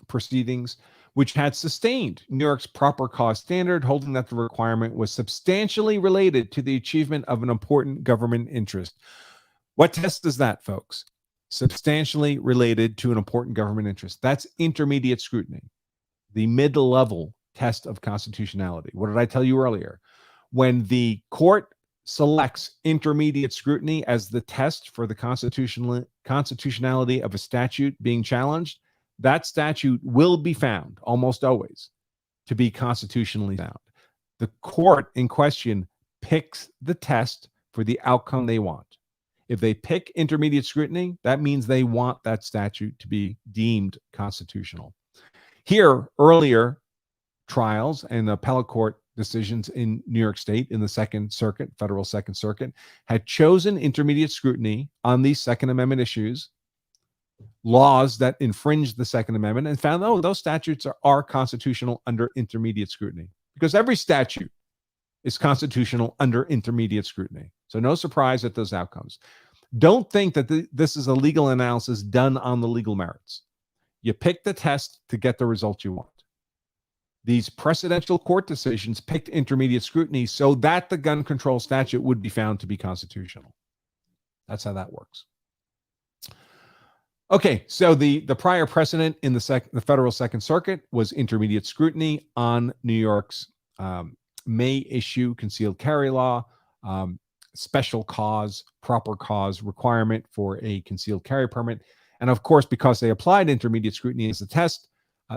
proceedings, which had sustained New York's proper cause standard, holding that the requirement was substantially related to the achievement of an important government interest. What test is that, folks? Substantially related to an important government interest. That's intermediate scrutiny, the mid-level test of constitutionality. What did I tell you earlier? When the court selects intermediate scrutiny as the test for the constitutionality of a statute being challenged, that statute will be found almost always to be constitutionally sound. The court in question picks the test for the outcome they want. If they pick intermediate scrutiny, that means they want that statute to be deemed constitutional. Here, earlier trials and appellate court decisions in New York State in the Second Circuit, federal Second Circuit, had chosen intermediate scrutiny on these Second Amendment issues, laws that infringe the Second Amendment, and found, oh, those statutes are constitutional under intermediate scrutiny, because every statute is constitutional under intermediate scrutiny. So no surprise at those outcomes. Don't think that this is a legal analysis done on the legal merits. You pick the test to get the result you want. These precedential court decisions picked intermediate scrutiny so that the gun control statute would be found to be constitutional. That's how that works. Okay, so the prior precedent in the federal Second Circuit was intermediate scrutiny on New York's may issue concealed carry law, special cause, proper cause requirement for a concealed carry permit. And of course, because they applied intermediate scrutiny as a test,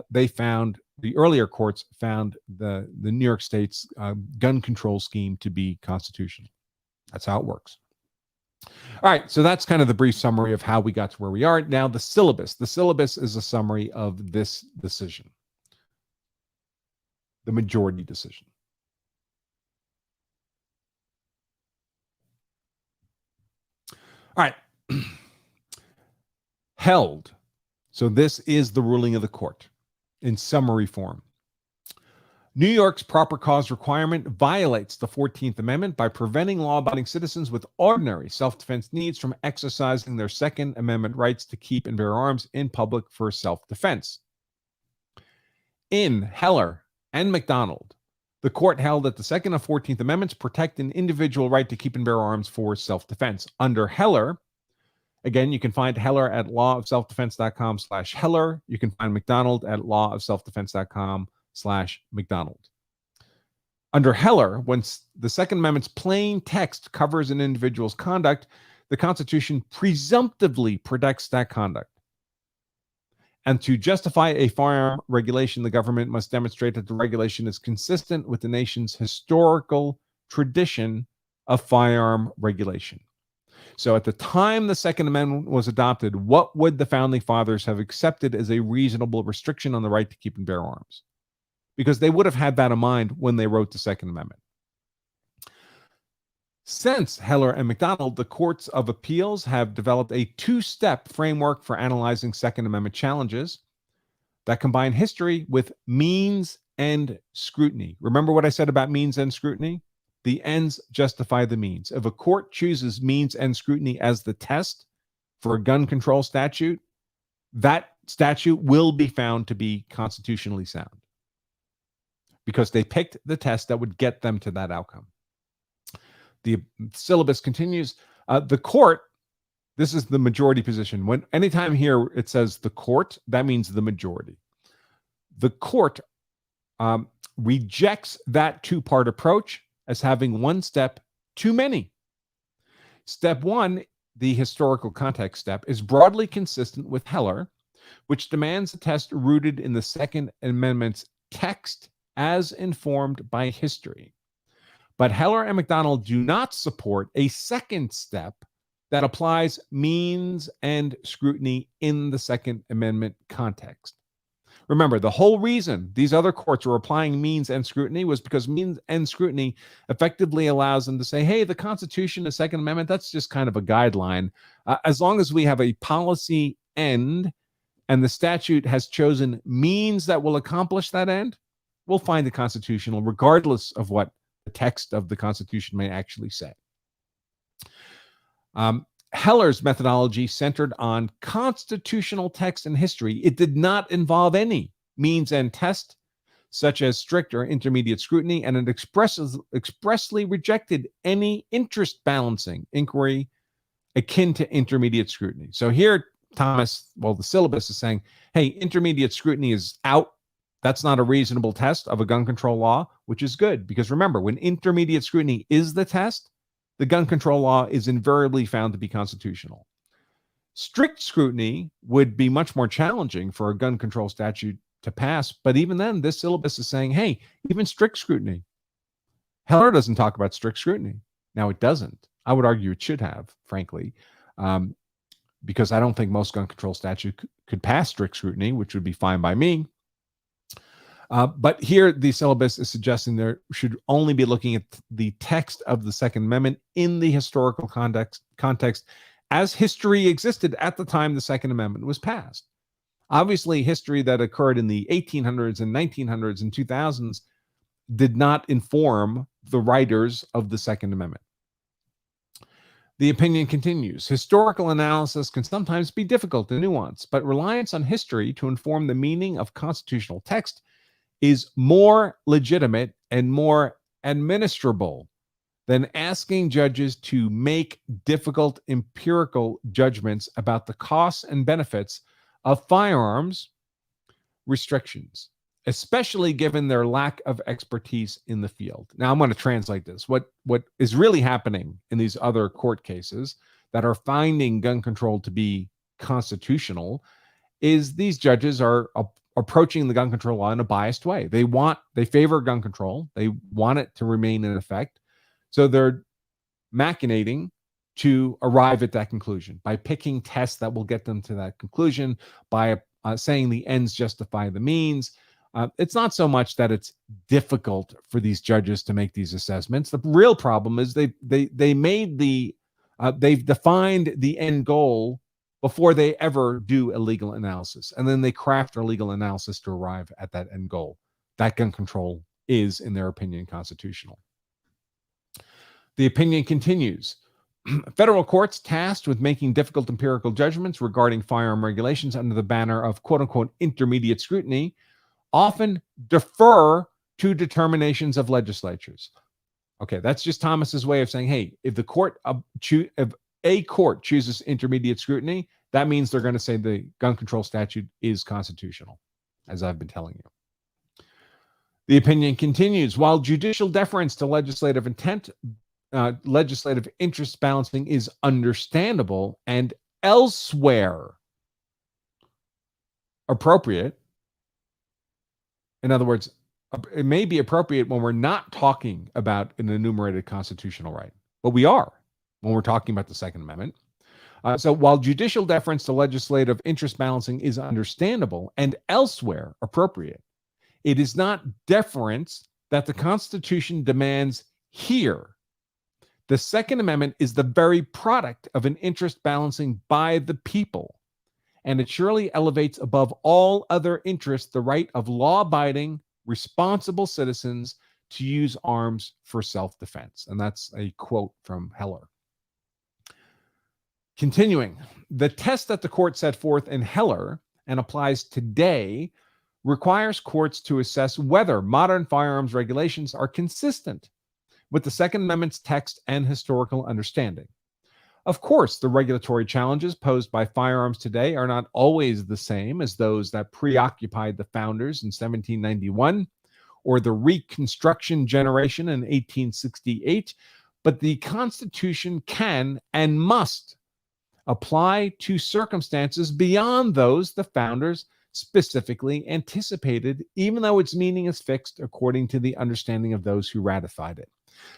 they found, the earlier courts found the New York State's gun control scheme to be constitutional. That's how it works. All right, so that's kind of the brief summary of how we got to where we are. Now, the syllabus. The syllabus is a summary of this decision, the majority decision. All right. Held. So this is the ruling of the court in summary form. New York's proper cause requirement violates the 14th Amendment by preventing law-abiding citizens with ordinary self-defense needs from exercising their Second Amendment rights to keep and bear arms in public for self-defense. In Heller and Mcdonald, The court held that the Second and 14th Amendments protect an individual right to keep and bear arms for self-defense. Under Heller, again, you can find Heller at lawofselfdefense.com/Heller. You can find Mcdonald at lawofselfdefense.com/Mcdonald. Under Heller, when the Second Amendment's plain text covers an individual's conduct, the Constitution presumptively protects that conduct. And to justify a firearm regulation, the government must demonstrate that the regulation is consistent with the nation's historical tradition of firearm regulation. So at the time the Second Amendment was adopted, what would the Founding Fathers have accepted as a reasonable restriction on the right to keep and bear arms? Because they would have had that in mind when they wrote the Second Amendment. Since Heller and Mcdonald, the courts of appeals have developed a two-step framework for analyzing Second Amendment challenges that combine history with means and scrutiny. Remember what I said about means and scrutiny? The ends justify the means. If a court chooses means and scrutiny as the test for a gun control statute, that statute will be found to be constitutionally sound because they picked the test that would get them to that outcome. The syllabus continues. The court, this is the majority position. When anytime here it says the court, that means the majority. The court rejects that two-part approach as having one step too many. Step one, the historical context step, is broadly consistent with Heller, which demands a test rooted in the Second Amendment's text as informed by history. But Heller and Mcdonald do not support a second step that applies means and scrutiny in the Second Amendment context. Remember, the whole reason these other courts were applying means and scrutiny was because means and scrutiny effectively allows them to say, hey, the Constitution, the Second Amendment, that's just kind of a guideline. As long as we have a policy end and the statute has chosen means that will accomplish that end, we'll find it constitutional regardless of what the text of the Constitution may actually say. Heller's methodology centered on constitutional text and history. It did not involve any means and test, such as strict or intermediate scrutiny, and it expressly rejected any interest balancing inquiry akin to intermediate scrutiny. So here, Thomas, well, the syllabus is saying, hey, intermediate scrutiny is out. That's not a reasonable test of a gun control law, which is good. Because remember, when intermediate scrutiny is the test, the gun control law is invariably found to be constitutional. Strict scrutiny would be much more challenging for a gun control statute to pass. But even then, this syllabus is saying, hey, even strict scrutiny. Heller doesn't talk about strict scrutiny. Now, it doesn't. I would argue it should have, frankly, because I don't think most gun control statutes could pass strict scrutiny, which would be fine by me. But here, the syllabus is suggesting there should only be looking at the text of the Second Amendment in the historical context as history existed at the time the Second Amendment was passed. Obviously, history that occurred in the 1800s and 1900s and 2000s did not inform the writers of the Second Amendment. The opinion continues. Historical analysis can sometimes be difficult and nuanced, but reliance on history to inform the meaning of constitutional text is more legitimate and more administrable than asking judges to make difficult empirical judgments about the costs and benefits of firearms restrictions, especially given their lack of expertise in the field. Now, I'm going to translate this. What is really happening in these other court cases that are finding gun control to be constitutional is these judges are approaching the gun control law in a biased way. They favor gun control. They want it to remain in effect. So they're machinating to arrive at that conclusion by picking tests that will get them to that conclusion, by saying the ends justify the means. It's not so much that it's difficult for these judges to make these assessments. The real problem is they've defined the end goal before they ever do a legal analysis. And then they craft a legal analysis to arrive at that end goal. That gun control is, in their opinion, constitutional. The opinion continues. Federal courts tasked with making difficult empirical judgments regarding firearm regulations under the banner of quote-unquote intermediate scrutiny often defer to determinations of legislatures. Okay, that's just Thomas's way of saying, hey, if the court if a court chooses intermediate scrutiny, that means they're going to say the gun control statute is constitutional, as I've been telling you. The opinion continues, while judicial deference to legislative intent, legislative interest balancing is understandable and elsewhere appropriate. In other words, it may be appropriate when we're not talking about an enumerated constitutional right, but we are when we're talking about the Second Amendment. So while judicial deference to legislative interest balancing is understandable and elsewhere appropriate, it is not deference that the Constitution demands here. The Second Amendment is the very product of an interest balancing by the people, and it surely elevates above all other interests the right of law-abiding, responsible citizens to use arms for self-defense. And that's a quote from Heller. Continuing, the test that the court set forth in Heller and applies today requires courts to assess whether modern firearms regulations are consistent with the Second Amendment's text and historical understanding. Of course, the regulatory challenges posed by firearms today are not always the same as those that preoccupied the founders in 1791 or the Reconstruction generation in 1868, but the Constitution can and must apply to circumstances beyond those the founders specifically anticipated, even though its meaning is fixed according to the understanding of those who ratified it.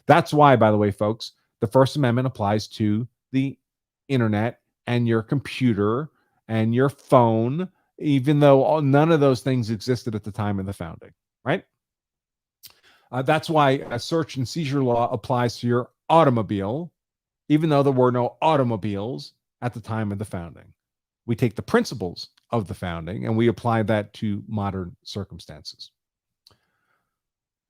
That's why, by the way, folks, the First Amendment applies to the internet and your computer and your phone, even though none of those things existed at the time of the founding, right? That's why a search and seizure law applies to your automobile, even though there were no automobiles at the time of the founding. We take the principles of the founding and we apply that to modern circumstances.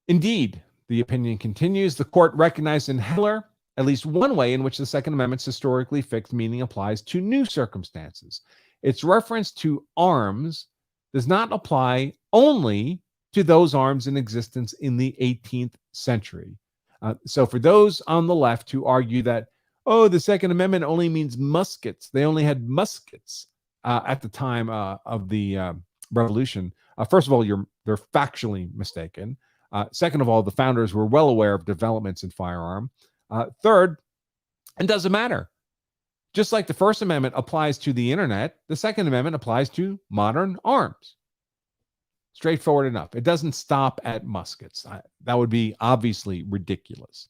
Indeed, the opinion continues, the court recognized in Heller at least one way in which the Second Amendment's historically fixed meaning applies to new circumstances. Its reference to arms does not apply only to those arms in existence in the 18th century. So for those on the left who argue that, oh, the Second Amendment only means muskets, they only had muskets at the time of the Revolution. First of all, they're factually mistaken. Second of all, the founders were well aware of developments in firearm. Third, it doesn't matter. Just like the First Amendment applies to the internet, the Second Amendment applies to modern arms. Straightforward enough. It doesn't stop at muskets. That would be obviously ridiculous.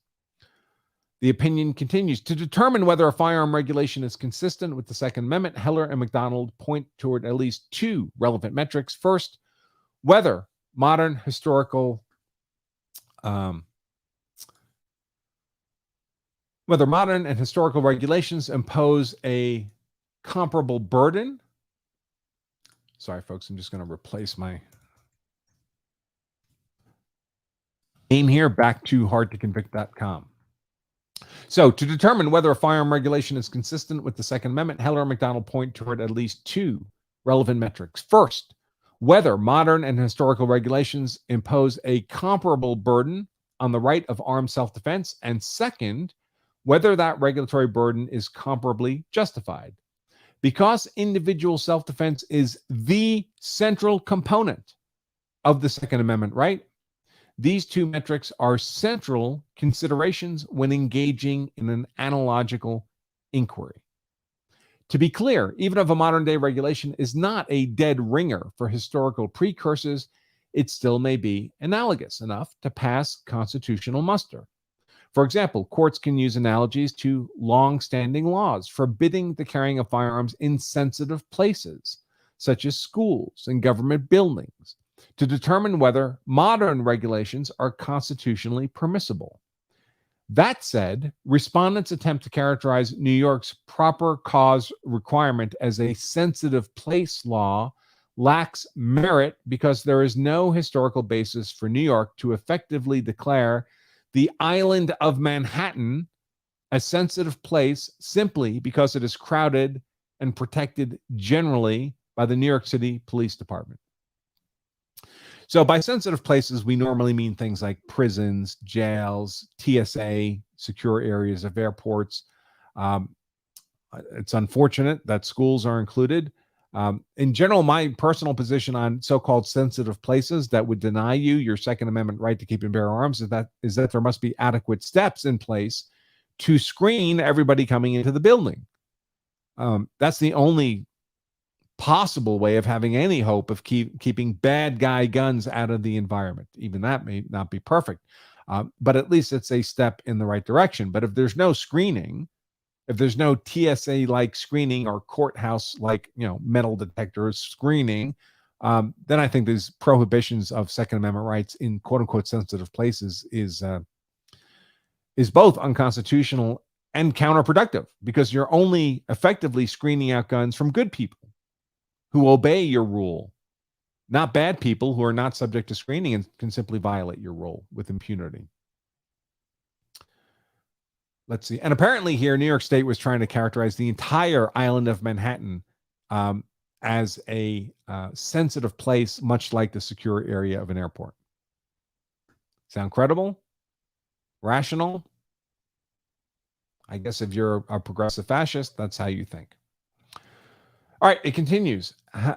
The opinion continues. To determine whether a firearm regulation is consistent with the Second Amendment, Heller and Mcdonald point toward at least two relevant metrics. First, whether modern historical whether modern and historical regulations impose a comparable burden. Sorry, folks, I'm just going to replace my name here back to hardtoconvict.com. So to determine whether a firearm regulation is consistent with the Second Amendment, Heller and Mcdonald point toward at least two relevant metrics. First, whether modern and historical regulations impose a comparable burden on the right of armed self-defense, and second, whether that regulatory burden is comparably justified. Because individual self-defense is the central component of the Second Amendment right, these two metrics are central considerations when engaging in an analogical inquiry. To be clear, even if a modern-day regulation is not a dead ringer for historical precursors, it still may be analogous enough to pass constitutional muster. For example, courts can use analogies to long-standing laws forbidding the carrying of firearms in sensitive places, such as schools and government buildings, to determine whether modern regulations are constitutionally permissible. That said, respondents attempt to characterize New York's proper cause requirement as a sensitive place law lacks merit because there is no historical basis for New York to effectively declare the island of Manhattan a sensitive place simply because it is crowded and protected generally by the New York City Police Department. So by sensitive places, we normally mean things like prisons, jails, TSA, secure areas of airports. Um, it's unfortunate that schools are included. In general, my personal position on so-called sensitive places that would deny you your Second Amendment right to keep and bear arms is that there must be adequate steps in place to screen everybody coming into the building. That's the only possible way of having any hope of keeping bad guy guns out of the environment. Even that may not be perfect, but at least it's a step in the right direction. But if there's no screening, if there's no TSA-like screening or courthouse-like, metal detector screening, then I think these prohibitions of Second Amendment rights in quote-unquote sensitive places is both unconstitutional and counterproductive, because you're only effectively screening out guns from good people who obey your rule, not bad people who are not subject to screening and can simply violate your rule with impunity. Let's see. And apparently here, New York State was trying to characterize the entire island of Manhattan as a sensitive place, much like the secure area of an airport. Sound credible? Rational? I guess if you're a progressive fascist, that's how you think. All right, it continues.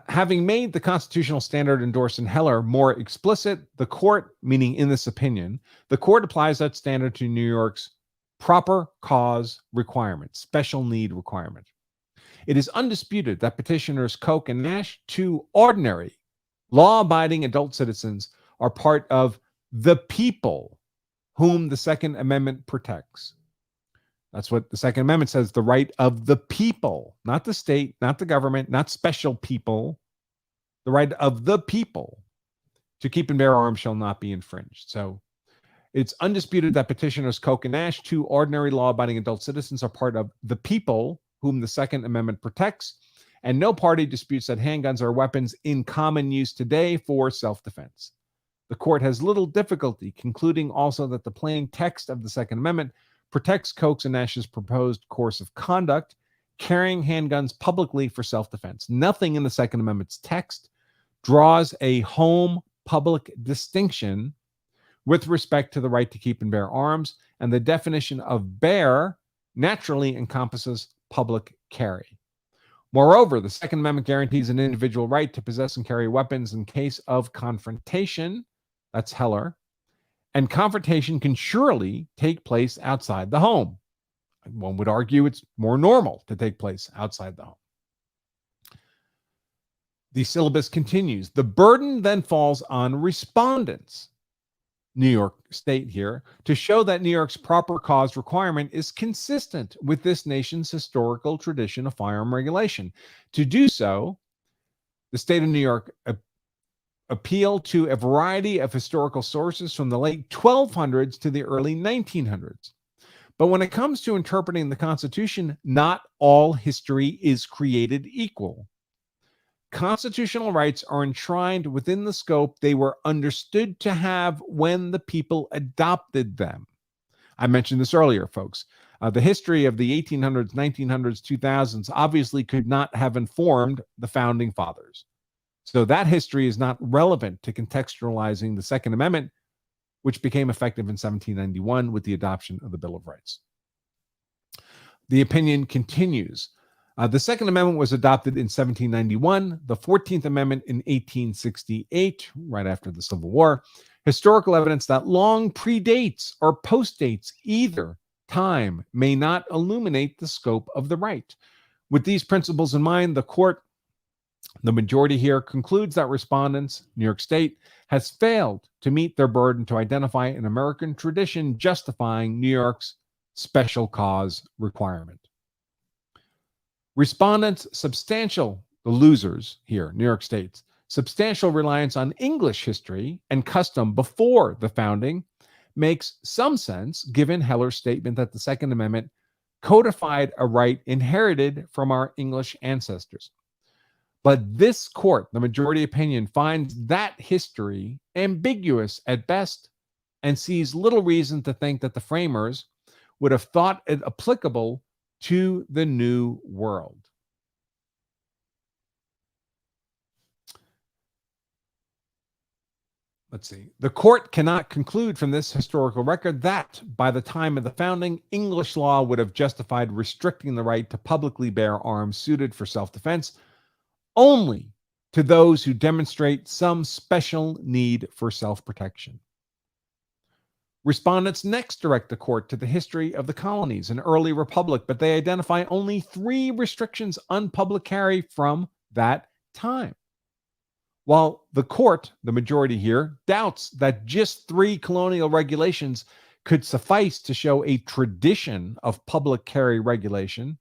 Having made the constitutional standard endorsed in Heller more explicit, the court, meaning in this opinion, the court applies that standard to New York's proper cause requirement, special need requirement. It is undisputed that petitioners Koch and Nash, two ordinary, law-abiding adult citizens, are part of the people whom the Second Amendment protects. That's what the Second Amendment says, the right of the people, not the state, not the government, not special people. The right of the people to keep and bear arms shall not be infringed. So it's undisputed that petitioners Koch and Nash, two ordinary law-abiding adult citizens, are part of the people whom the Second Amendment protects, and no party disputes that handguns are weapons in common use today for self-defense. The court has little difficulty concluding also that the plain text of the Second Amendment protects Koch and Nash's proposed course of conduct, carrying handguns publicly for self-defense. Nothing in the Second Amendment's text draws a home public distinction with respect to the right to keep and bear arms, and the definition of bear naturally encompasses public carry. Moreover, the Second Amendment guarantees an individual right to possess and carry weapons in case of confrontation. That's Heller. And confrontation can surely take place outside the home. One would argue it's more normal to take place outside the home. The syllabus continues. The burden then falls on respondents, New York State here, to show that New York's proper cause requirement is consistent with this nation's historical tradition of firearm regulation. To do so, the state of New York appeal to a variety of historical sources from the late 1200s to the early 1900s. But when it comes to interpreting the Constitution, not all history is created equal. Constitutional rights are enshrined within the scope they were understood to have when the people adopted them. I mentioned this earlier, folks. The history of the 1800s, 1900s, 2000s obviously could not have informed the founding fathers. So that history is not relevant to contextualizing the Second Amendment, which became effective in 1791 with the adoption of the Bill of Rights. The opinion continues. The Second Amendment was adopted in 1791, the 14th Amendment in 1868, right after the Civil War. Historical evidence that long predates or postdates either time may not illuminate the scope of the right. With these principles in mind, the majority here concludes that respondents, New York State, has failed to meet their burden to identify an American tradition justifying New York's special cause requirement. Respondents' the losers here, New York State's substantial reliance on English history and custom before the founding makes some sense given Heller's statement that the Second Amendment codified a right inherited from our English ancestors. But this court, the majority opinion, finds that history ambiguous at best and sees little reason to think that the framers would have thought it applicable to the new world. let's see. The court cannot conclude from this historical record that by the time of the founding, English law would have justified restricting the right to publicly bear arms suited for self-defense only to those who demonstrate some special need for self-protection. Respondents next direct the court to the history of the colonies and early republic, but they identify only 3 restrictions on public carry from that time. While the court, the majority here, doubts that just 3 colonial regulations could suffice to show a tradition of public carry regulation,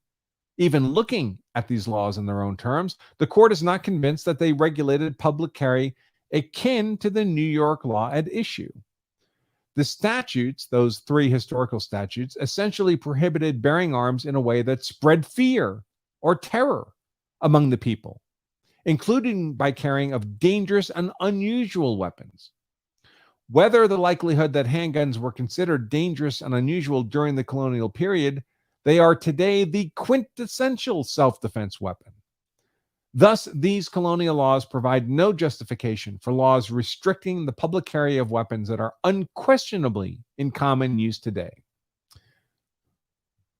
even looking at these laws in their own terms, the court is not convinced that they regulated public carry akin to the New York law at issue. The statutes, those 3 historical statutes, essentially prohibited bearing arms in a way that spread fear or terror among the people, including by carrying of dangerous and unusual weapons. Whether the likelihood that handguns were considered dangerous and unusual during the colonial period, they are today the quintessential self-defense weapon. Thus, these colonial laws provide no justification for laws restricting the public carry of weapons that are unquestionably in common use today.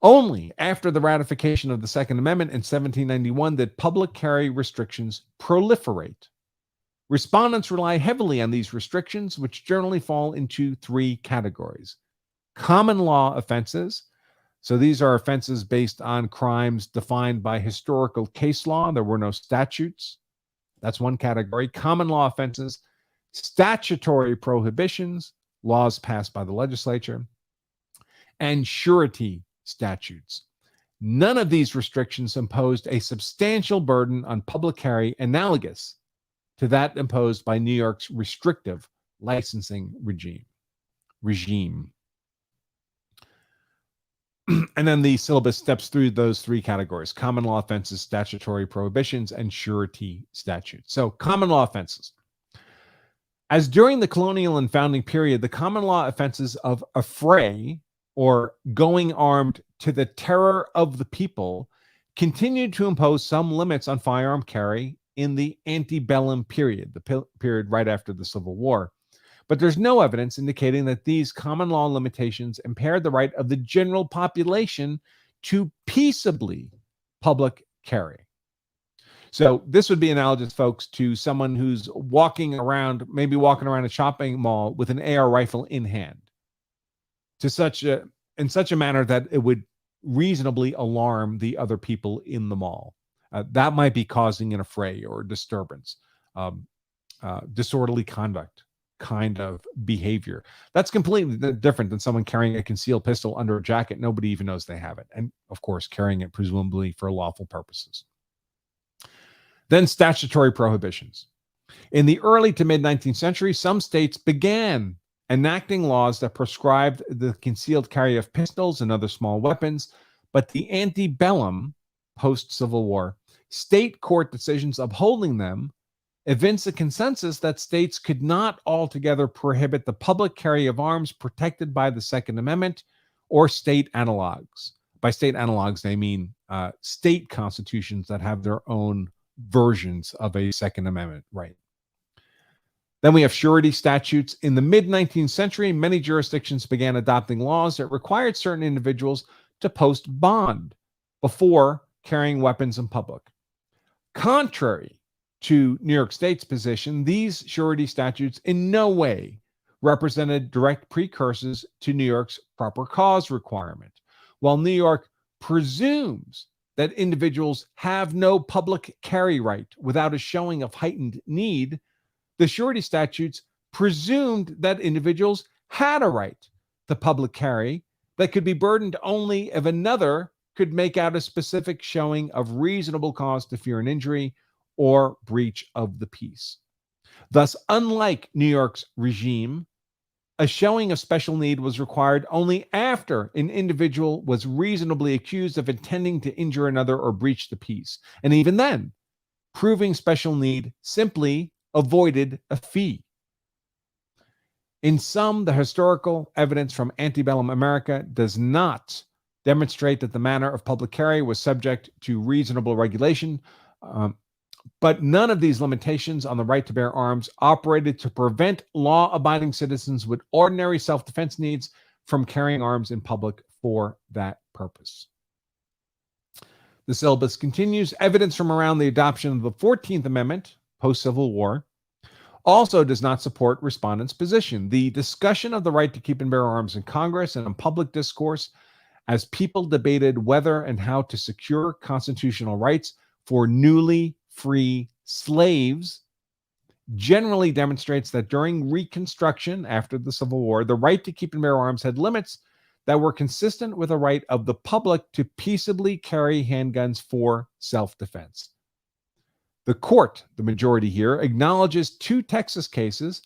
Only after the ratification of the Second Amendment in 1791 did public carry restrictions proliferate. Respondents rely heavily on these restrictions, which generally fall into 3 categories. Common law offenses. So these are offenses based on crimes defined by historical case law. There were no statutes. That's one category. Common law offenses, statutory prohibitions, laws passed by the legislature, and surety statutes. None of these restrictions imposed a substantial burden on public carry analogous to that imposed by New York's restrictive licensing regime. And then the syllabus steps through those 3 categories: common law offenses, statutory prohibitions, and surety statutes. So common law offenses. As during the colonial and founding period, the common law offenses of affray or going armed to the terror of the people continued to impose some limits on firearm carry in the antebellum period, the period right after the Civil War. But there's no evidence indicating that these common law limitations impaired the right of the general population to peaceably public carry. So this would be analogous, folks, to someone who's maybe walking around a shopping mall with an AR rifle in hand, in such a manner that it would reasonably alarm the other people in the mall. That might be causing an affray or disturbance, disorderly conduct kind of behavior. That's completely different than someone carrying a concealed pistol under a jacket. Nobody even knows they have it. And of course, carrying it presumably for lawful purposes. Then statutory prohibitions. In the early to mid 19th century, some states began enacting laws that prescribed the concealed carry of pistols and other small weapons, but the antebellum, post-Civil War, state court decisions upholding them evince a consensus that states could not altogether prohibit the public carry of arms protected by the Second Amendment or state analogs. By state analogs, they mean state constitutions that have their own versions of a Second Amendment right. Then we have surety statutes. In the mid-19th century, many jurisdictions began adopting laws that required certain individuals to post bond before carrying weapons in public. Contrary to New York State's position, these surety statutes in no way represented direct precursors to New York's proper cause requirement. While New York presumes that individuals have no public carry right without a showing of heightened need, the surety statutes presumed that individuals had a right to public carry that could be burdened only if another could make out a specific showing of reasonable cause to fear an injury or breach of the peace. Thus, unlike New York's regime, a showing of special need was required only after an individual was reasonably accused of intending to injure another or breach the peace. And even then, proving special need simply avoided a fee. In sum, the historical evidence from antebellum America does not demonstrate that the manner of public carry was subject to reasonable regulation, But none of these limitations on the right to bear arms operated to prevent law-abiding citizens with ordinary self-defense needs from carrying arms in public for that purpose. The syllabus continues. Evidence from around the adoption of the 14th Amendment, post-Civil War, also does not support respondents' position. The discussion of the right to keep and bear arms in Congress and in public discourse as people debated whether and how to secure constitutional rights for newly free slaves generally demonstrates that during Reconstruction after the Civil War, the right to keep and bear arms had limits that were consistent with the right of the public to peaceably carry handguns for self-defense. The court, the majority here, acknowledges two Texas cases,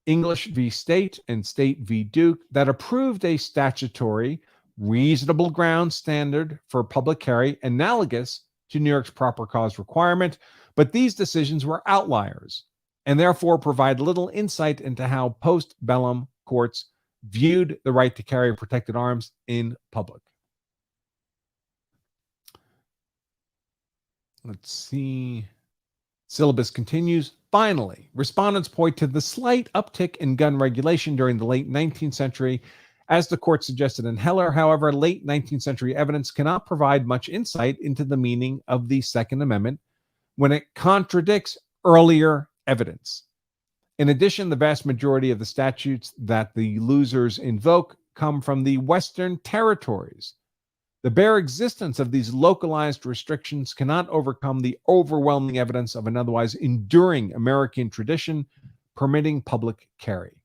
English v. State and State v. Duke, that approved a statutory reasonable ground standard for public carry analogous to New York's proper cause requirement, but these decisions were outliers and therefore provide little insight into how post-bellum courts viewed the right to carry protected arms in public. Let's see. Syllabus continues. Finally, respondents point to the slight uptick in gun regulation during the late 19th century. As the court suggested in Heller, however, late 19th century evidence cannot provide much insight into the meaning of the Second Amendment when it contradicts earlier evidence. In addition, the vast majority of the statutes that the losers invoke come from the Western territories. The bare existence of these localized restrictions cannot overcome the overwhelming evidence of an otherwise enduring American tradition permitting public carry.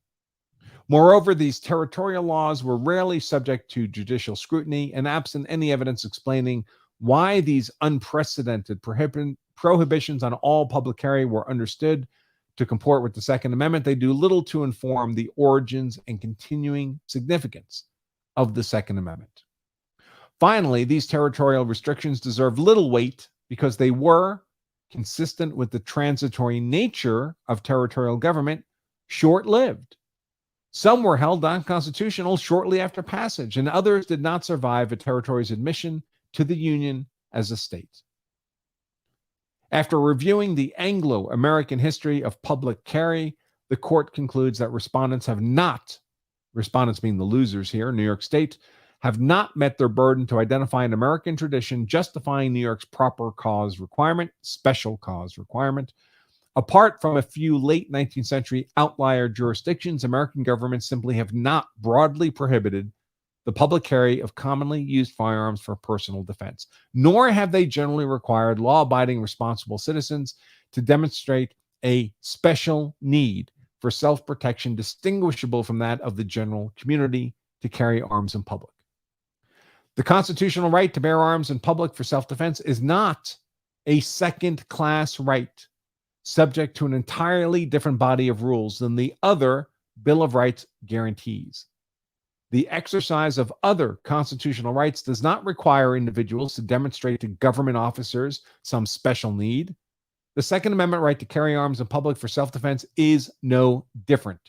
Moreover, these territorial laws were rarely subject to judicial scrutiny, and absent any evidence explaining why these unprecedented prohibitions on all public carry were understood to comport with the Second Amendment, they do little to inform the origins and continuing significance of the Second Amendment. Finally, these territorial restrictions deserve little weight because they were, consistent with the transitory nature of territorial government, short-lived. Some were held unconstitutional shortly after passage, and others did not survive a territory's admission to the Union as a state. After reviewing the Anglo-American history of public carry, the court concludes that respondents being the losers here, New York State, have not met their burden to identify an American tradition justifying New York's proper cause requirement, special cause requirement. Apart from a few late 19th century outlier jurisdictions, American governments simply have not broadly prohibited the public carry of commonly used firearms for personal defense, nor have they generally required law-abiding responsible citizens to demonstrate a special need for self-protection distinguishable from that of the general community to carry arms in public. The constitutional right to bear arms in public for self-defense is not a second-class right subject to an entirely different body of rules than the other Bill of Rights guarantees. The exercise of other constitutional rights does not require individuals to demonstrate to government officers some special need. The Second Amendment right to carry arms in public for self-defense is no different.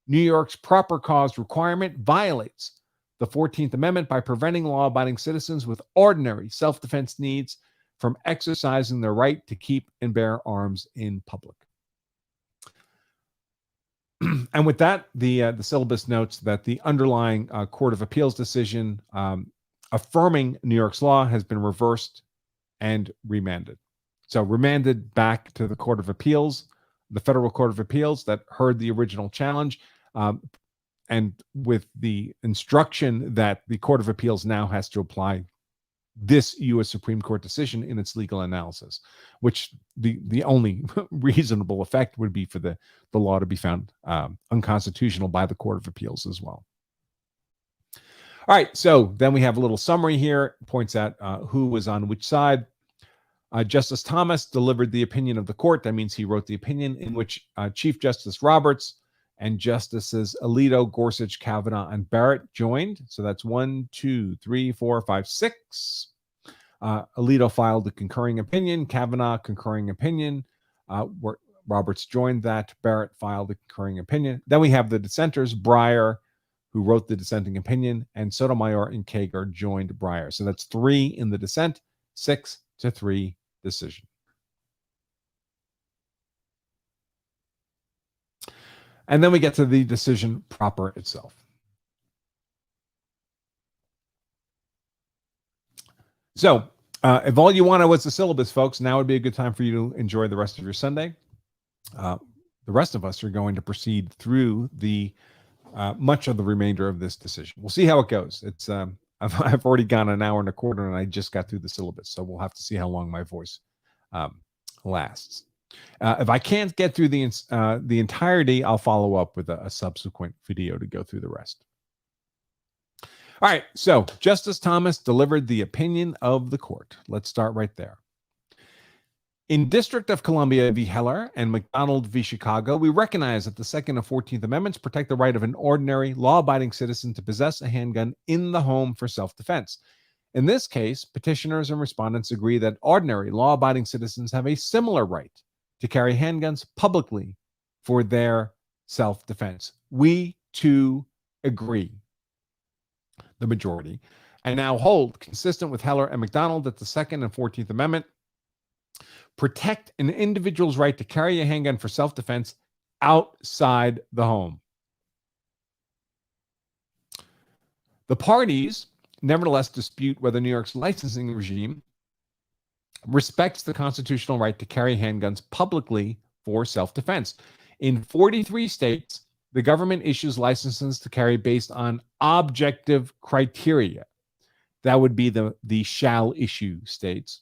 New York's proper cause requirement violates the 14th Amendment by preventing law-abiding citizens with ordinary self-defense needs from exercising their right to keep and bear arms in public. And with that, the syllabus notes that the underlying Court of Appeals decision affirming New York's law has been reversed and remanded. So remanded back to the Court of Appeals, the Federal Court of Appeals that heard the original challenge, and with the instruction that the Court of Appeals now has to apply this U.S. Supreme Court decision in its legal analysis, which the only reasonable effect would be for the law to be found unconstitutional by the Court of Appeals as well. All right, so then we have a little summary here, points out who was on which side. Justice Thomas delivered the opinion of the court. That means he wrote the opinion in which Chief Justice Roberts and Justices Alito, Gorsuch, Kavanaugh, and Barrett joined. So that's 1, 2, 3, 4, 5, 6. Alito filed a concurring opinion. Kavanaugh, concurring opinion. Roberts joined that. Barrett filed a concurring opinion. Then we have the dissenters, Breyer, who wrote the dissenting opinion, and Sotomayor and Kagan joined Breyer. So that's 3 in the dissent, 6-3 decision. And then we get to the decision proper itself. So if all you wanted was the syllabus, folks, now would be a good time for you to enjoy the rest of your Sunday. The rest of us are going to proceed through the much of the remainder of this decision. We'll see how it goes. It's I've already gone an hour and a quarter, and I just got through the syllabus, so we'll have to see how long my voice lasts. If I can't get through the entirety, I'll follow up with a subsequent video to go through the rest. All right, so Justice Thomas delivered the opinion of the court. Let's start right there. In District of Columbia v. Heller and Mcdonald v. Chicago, we recognize that the Second and 14th Amendments protect the right of an ordinary, law-abiding citizen to possess a handgun in the home for self-defense. In this case, petitioners and respondents agree that ordinary, law-abiding citizens have a similar right to carry handguns publicly for their self-defense. We, too, agree, the majority, and now hold, consistent with Heller and Mcdonald, that the Second and 14th Amendment protect an individual's right to carry a handgun for self-defense outside the home. The parties nevertheless dispute whether New York's licensing regime respects the constitutional right to carry handguns publicly for self-defense. In 43 states, the government issues licenses to carry based on objective criteria. That would be the shall issue states.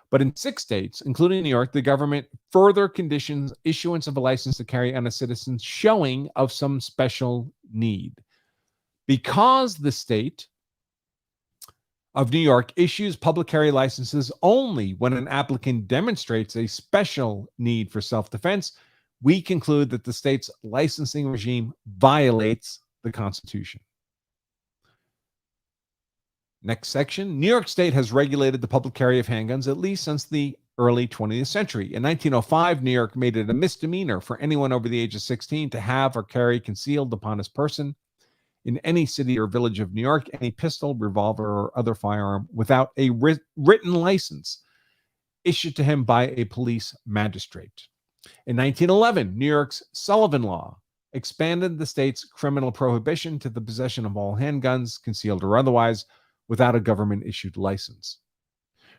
But in 6 states, including New York, the government further conditions issuance of a license to carry on a citizen's showing of some special need. Because the state of New York issues public carry licenses only when an applicant demonstrates a special need for self-defense, we conclude that the state's licensing regime violates the Constitution. Next section. New York State has regulated the public carry of handguns at least since the early 20th century. In 1905, New York made it a misdemeanor for anyone over the age of 16 to have or carry concealed upon his person in any city or village of New York any pistol, revolver, or other firearm without a written license issued to him by a police magistrate. In 1911, New York's Sullivan Law expanded the state's criminal prohibition to the possession of all handguns, concealed or otherwise, without a government-issued license.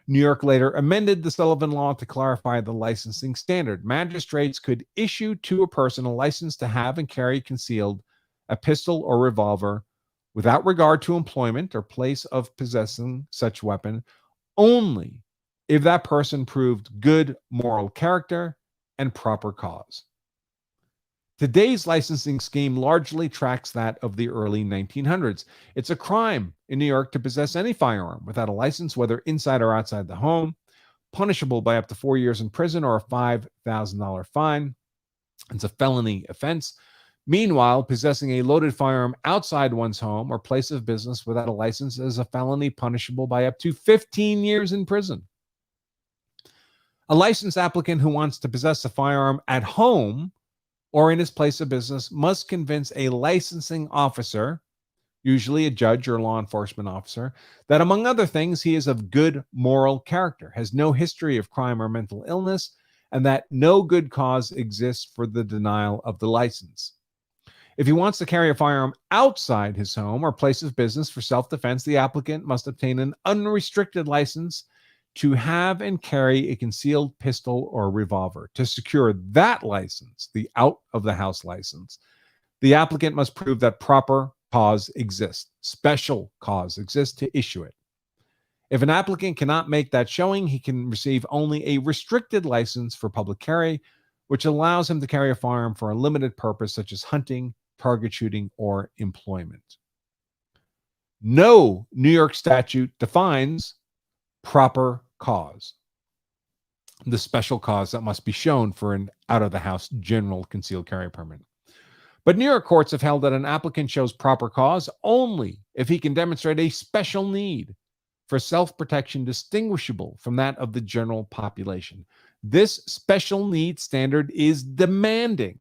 New York later amended the Sullivan Law to clarify the licensing standard. Magistrates could issue to a person a license to have and carry concealed a pistol or revolver without regard to employment or place of possessing such weapon only if that person proved good moral character and proper cause. Today's licensing scheme largely tracks that of the early 1900s. It's a crime in New York to possess any firearm without a license, whether inside or outside the home, punishable by up to 4 years in prison or a $5,000 fine. It's a felony offense. Meanwhile, possessing a loaded firearm outside one's home or place of business without a license is a felony punishable by up to 15 years in prison. A licensed applicant who wants to possess a firearm at home or in his place of business must convince a licensing officer, usually a judge or law enforcement officer, that among other things, he is of good moral character, has no history of crime or mental illness, and that no good cause exists for the denial of the license. If he wants to carry a firearm outside his home or place of business for self-defense, the applicant must obtain an unrestricted license to have and carry a concealed pistol or revolver. To secure that license, the out-of-the-house license, the applicant must prove that proper cause exists, special cause exists to issue it. If an applicant cannot make that showing, he can receive only a restricted license for public carry, which allows him to carry a firearm for a limited purpose, such as hunting, target shooting, or employment. No New York statute defines proper cause, the special cause that must be shown for an out-of-the-house general concealed carry permit. But New York courts have held that an applicant shows proper cause only if he can demonstrate a special need for self-protection distinguishable from that of the general population. This special need standard is demanding.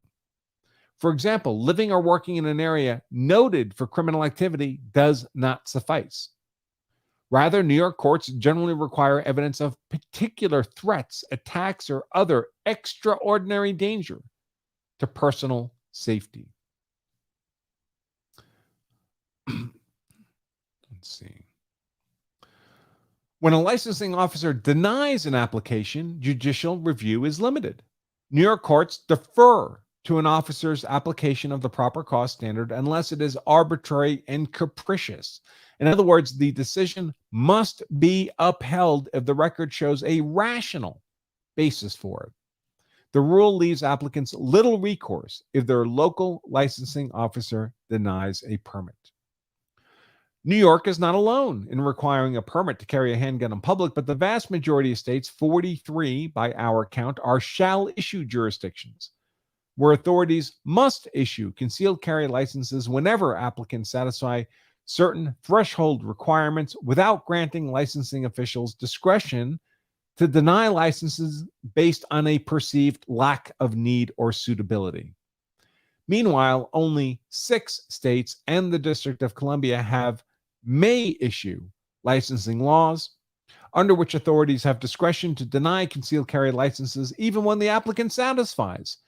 For example, living or working in an area noted for criminal activity does not suffice. Rather, New York courts generally require evidence of particular threats, attacks, or other extraordinary danger to personal safety. Let's see. When a licensing officer denies an application, judicial review is limited. New York courts defer to an officer's application of the proper cause standard unless it is arbitrary and capricious. In other words, the decision must be upheld if the record shows a rational basis for it. The rule leaves applicants little recourse if their local licensing officer denies a permit. New York is not alone in requiring a permit to carry a handgun in public, but the vast majority of states, 43 by our count, are shall issue jurisdictions, where authorities must issue concealed carry licenses whenever applicants satisfy certain threshold requirements without granting licensing officials discretion to deny licenses based on a perceived lack of need or suitability. Meanwhile, only 6 states and the District of Columbia have may issue licensing laws under which authorities have discretion to deny concealed carry licenses even when the applicant satisfies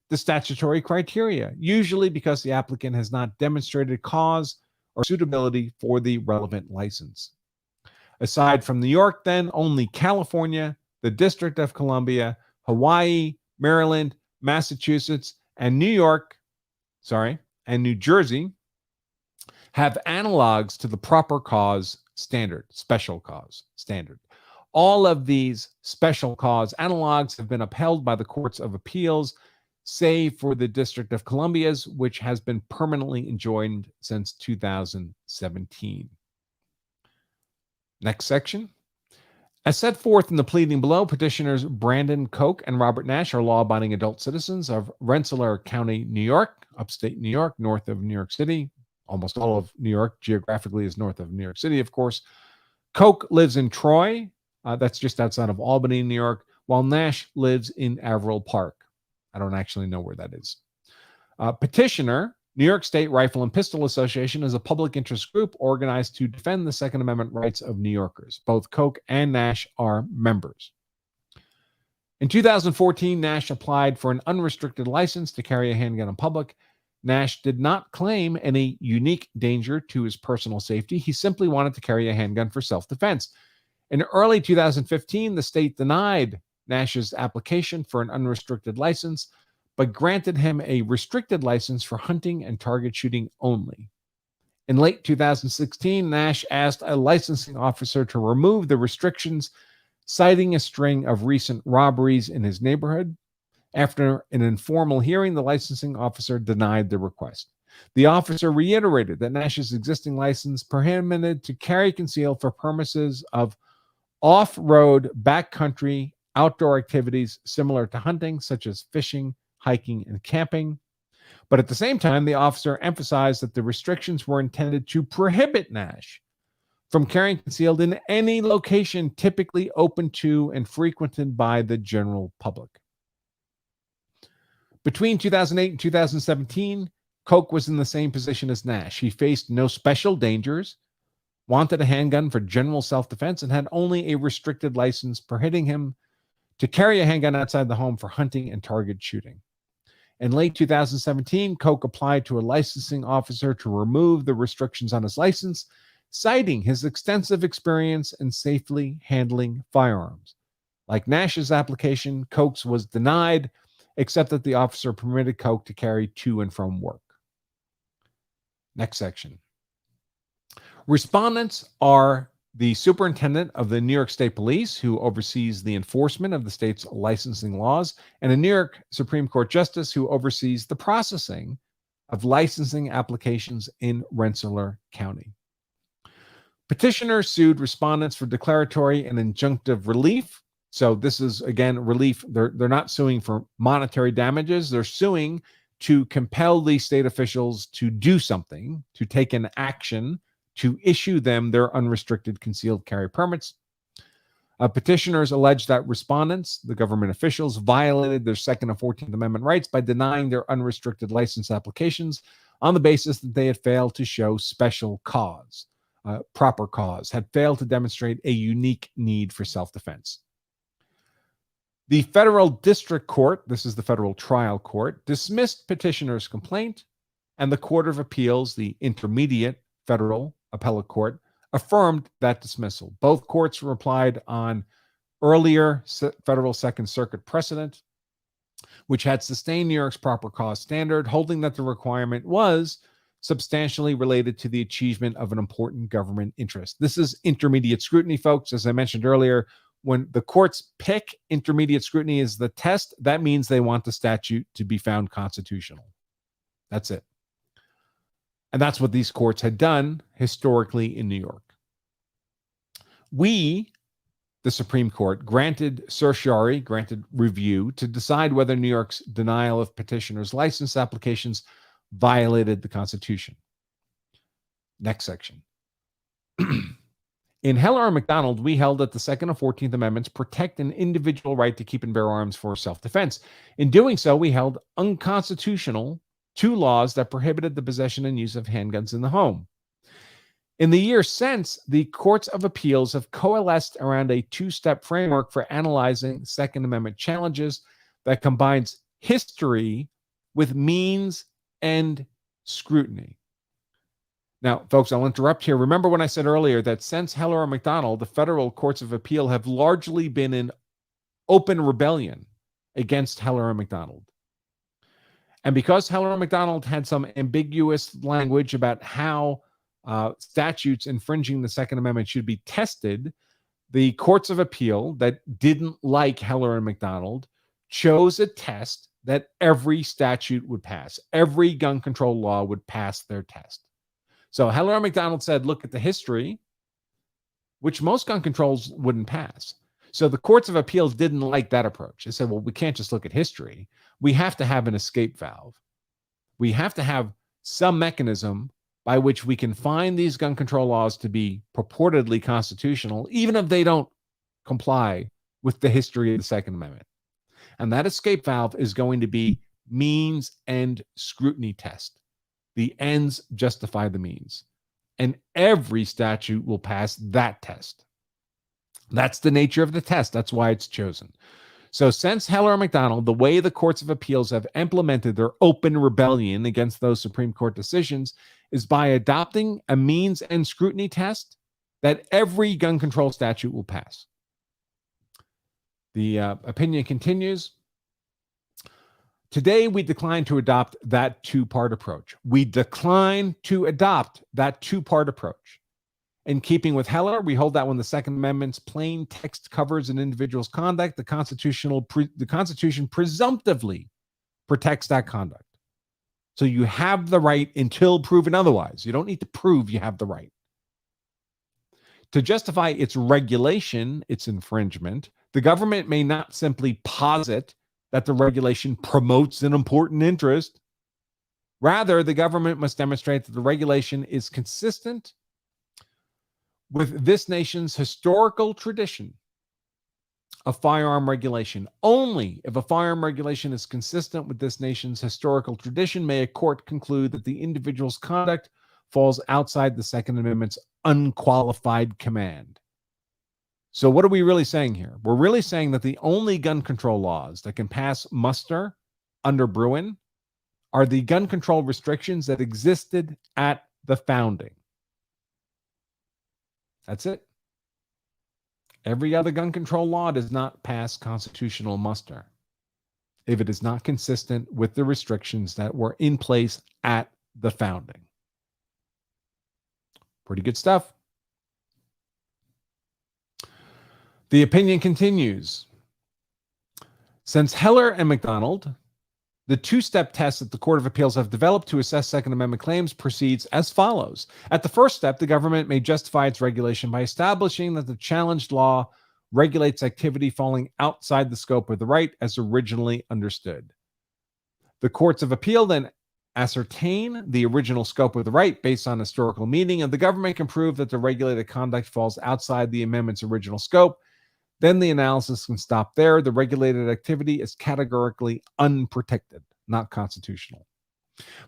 the statutory criteria, usually because the applicant has not demonstrated cause or suitability for the relevant license. Aside from New York, then, only California, the District of Columbia, Hawaii, Maryland, Massachusetts, and New Jersey have analogs to the proper cause standard, special cause standard. All of these special cause analogs have been upheld by the courts of appeals, save for the District of Columbia's, which has been permanently enjoined since 2017. Next section. As set forth in the pleading below, petitioners Brandon Koch and Robert Nash are law-abiding adult citizens of Rensselaer County, New York, upstate New York, north of New York City. Almost all of New York geographically is north of New York City, of course. Koch lives in Troy, that's just outside of Albany, New York, while Nash lives in Averill Park. I don't actually know where that is. Petitioner, New York State Rifle and Pistol Association, is a public interest group organized to defend the Second Amendment rights of New Yorkers. Both Koch and Nash are members. In 2014, Nash applied for an unrestricted license to carry a handgun in public. Nash did not claim any unique danger to his personal safety. He simply wanted to carry a handgun for self-defense. In early 2015, the state denied Nash's application for an unrestricted license, but granted him a restricted license for hunting and target shooting only. In late 2016, Nash asked a licensing officer to remove the restrictions, citing a string of recent robberies in his neighborhood. After an informal hearing, the licensing officer denied the request. The officer reiterated that Nash's existing license permitted to carry concealed for purposes of off-road, backcountry, outdoor activities similar to hunting, such as fishing, hiking, and camping. But at the same time, the officer emphasized that the restrictions were intended to prohibit Nash from carrying concealed in any location typically open to and frequented by the general public. Between 2008 and 2017, Koch was in the same position as Nash. He faced no special dangers, wanted a handgun for general self-defense, and had only a restricted license prohibiting him to carry a handgun outside the home for hunting and target shooting. In late 2017, Koch applied to a licensing officer to remove the restrictions on his license, citing his extensive experience in safely handling firearms. Like Nash's application, Koch's was denied, except that the officer permitted Koch to carry to and from work. Next section. Respondents are the superintendent of the New York State Police, who oversees the enforcement of the state's licensing laws, and a New York Supreme Court justice who oversees the processing of licensing applications in Rensselaer County. Petitioner sued respondents for declaratory and injunctive relief. So this is, again, relief. They're not suing for monetary damages. They're suing to compel the state officials to do something, to take an action, to issue them their unrestricted concealed carry permits. Petitioners allege that respondents, the government officials, violated their Second and 14th Amendment rights by denying their unrestricted license applications on the basis that they had failed to show special cause, proper cause, had failed to demonstrate a unique need for self-defense. The federal district court, this is the federal trial court, dismissed petitioner's complaint, and the Court of Appeals, the intermediate federal appellate court, affirmed that dismissal. Both courts replied on earlier federal Second Circuit precedent, which had sustained New York's proper cause standard, holding that the requirement was substantially related to the achievement of an important government interest. This is intermediate scrutiny, folks. As I mentioned earlier, when the courts pick intermediate scrutiny as the test, that means they want the statute to be found constitutional. That's it. And that's what these courts had done historically in New York. We, the Supreme Court, granted certiorari, granted review, to decide whether New York's denial of petitioners' license applications violated the Constitution. Next section. In Heller and Mcdonald, we held that the Second and 14th Amendments protect an individual right to keep and bear arms for self-defense. In doing so, we held unconstitutional two laws that prohibited the possession and use of handguns in the home. In the years since, the courts of appeals have coalesced around a two-step framework for analyzing Second Amendment challenges that combines history with means and scrutiny. Now, folks, I'll interrupt here. Remember when I said earlier that since Heller and Mcdonald, the federal courts of appeal have largely been in open rebellion against Heller and Mcdonald. And because Heller and Mcdonald had some ambiguous language about how statutes infringing the Second Amendment should be tested, the courts of appeal that didn't like Heller and Mcdonald chose a test that every statute would pass. Every gun control law would pass their test. So Heller and Mcdonald said, look at the history, which most gun controls wouldn't pass. So the courts of appeals didn't like that approach. They said, well, we can't just look at history. We have to have an escape valve. We have to have some mechanism by which we can find these gun control laws to be purportedly constitutional, even if they don't comply with the history of the Second Amendment. And that escape valve is going to be means and scrutiny test. The ends justify the means. And every statute will pass that test. That's the nature of the test. That's why it's chosen. So since Heller and Mcdonald, the way the courts of appeals have implemented their open rebellion against those Supreme Court decisions is by adopting a means and scrutiny test that every gun control statute will pass. The opinion continues. Today, we decline to adopt that two-part approach. We decline to adopt that two-part approach. In keeping with Heller, we hold that when the Second Amendment's plain text covers an individual's conduct, the Constitution presumptively protects that conduct. So you have the right until proven otherwise. You don't need to prove you have the right. To justify its regulation, its infringement, the government may not simply posit that the regulation promotes an important interest. Rather, the government must demonstrate that the regulation is consistent with this nation's historical tradition of firearm regulation. Only if a firearm regulation is consistent with this nation's historical tradition may a court conclude that the individual's conduct falls outside the Second Amendment's unqualified command. So what are we really saying here? We're really saying that the only gun control laws that can pass muster under Bruin are the gun control restrictions that existed at the founding. That's it. Every other gun control law does not pass constitutional muster if it is not consistent with the restrictions that were in place at the founding. Pretty good stuff. The opinion continues. Since Heller and Mcdonald, the two-step test that the Court of Appeals have developed to assess Second Amendment claims proceeds as follows. At the first step, the government may justify its regulation by establishing that the challenged law regulates activity falling outside the scope of the right as originally understood. The courts of appeal then ascertain the original scope of the right based on historical meaning, and the government can prove that the regulated conduct falls outside the amendment's original scope. Then the analysis can stop there. The regulated activity is categorically unprotected, not constitutional.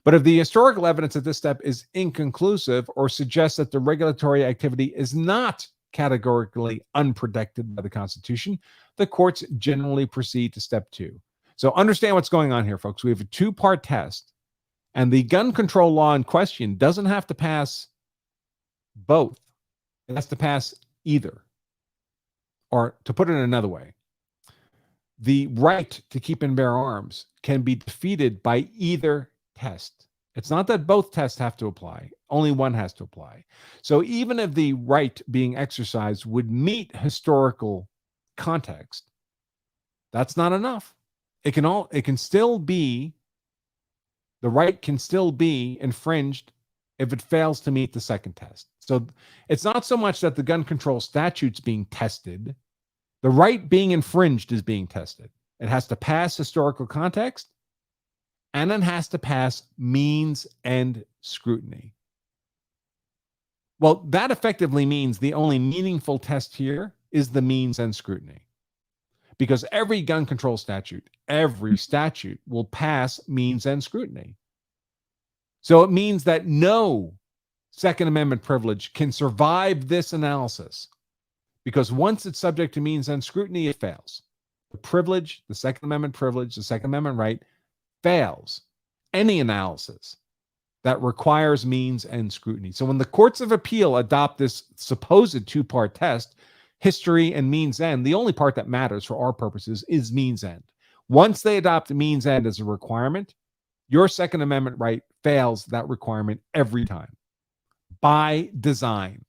But if the historical evidence at this step is inconclusive or suggests that the regulatory activity is not categorically unprotected by the Constitution, the courts generally proceed to step 2. So understand what's going on here, folks. We have a 2-part test, and the gun control law in question doesn't have to pass both. It has to pass either. Or to put it another way, the right to keep and bear arms can be defeated by either test. It's not that both tests have to apply. Only one has to apply. So even if the right being exercised would meet historical context, that's not enough. The right can still be infringed if it fails to meet the second test. So it's not so much that the gun control statute's being tested. The right being infringed is being tested. It has to pass historical context, and it has to pass means and scrutiny. Well, that effectively means the only meaningful test here is the means and scrutiny. Because every gun control statute, every statute will pass means and scrutiny. So it means that no Second Amendment privilege can survive this analysis, because once it's subject to means and scrutiny, it fails. The privilege, the Second Amendment privilege, the Second Amendment right fails any analysis that requires means and scrutiny. So when the courts of appeal adopt this supposed 2-part test, history and means end, the only part that matters for our purposes is means end. Once they adopt means end as a requirement, your Second Amendment right fails that requirement every time by design.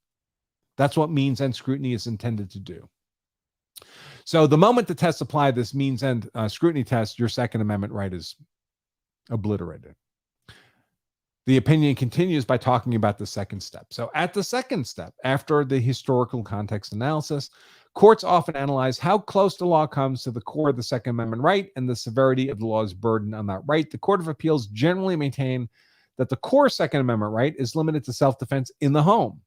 That's what means and scrutiny is intended to do. So the moment the tests apply this means and scrutiny test, your Second Amendment right is obliterated. The opinion continues by talking about the second step. So at the second step, after the historical context analysis, courts often analyze how close the law comes to the core of the Second Amendment right and the severity of the law's burden on that right. The Court of Appeals generally maintain that the core Second Amendment right is limited to self-defense in the home.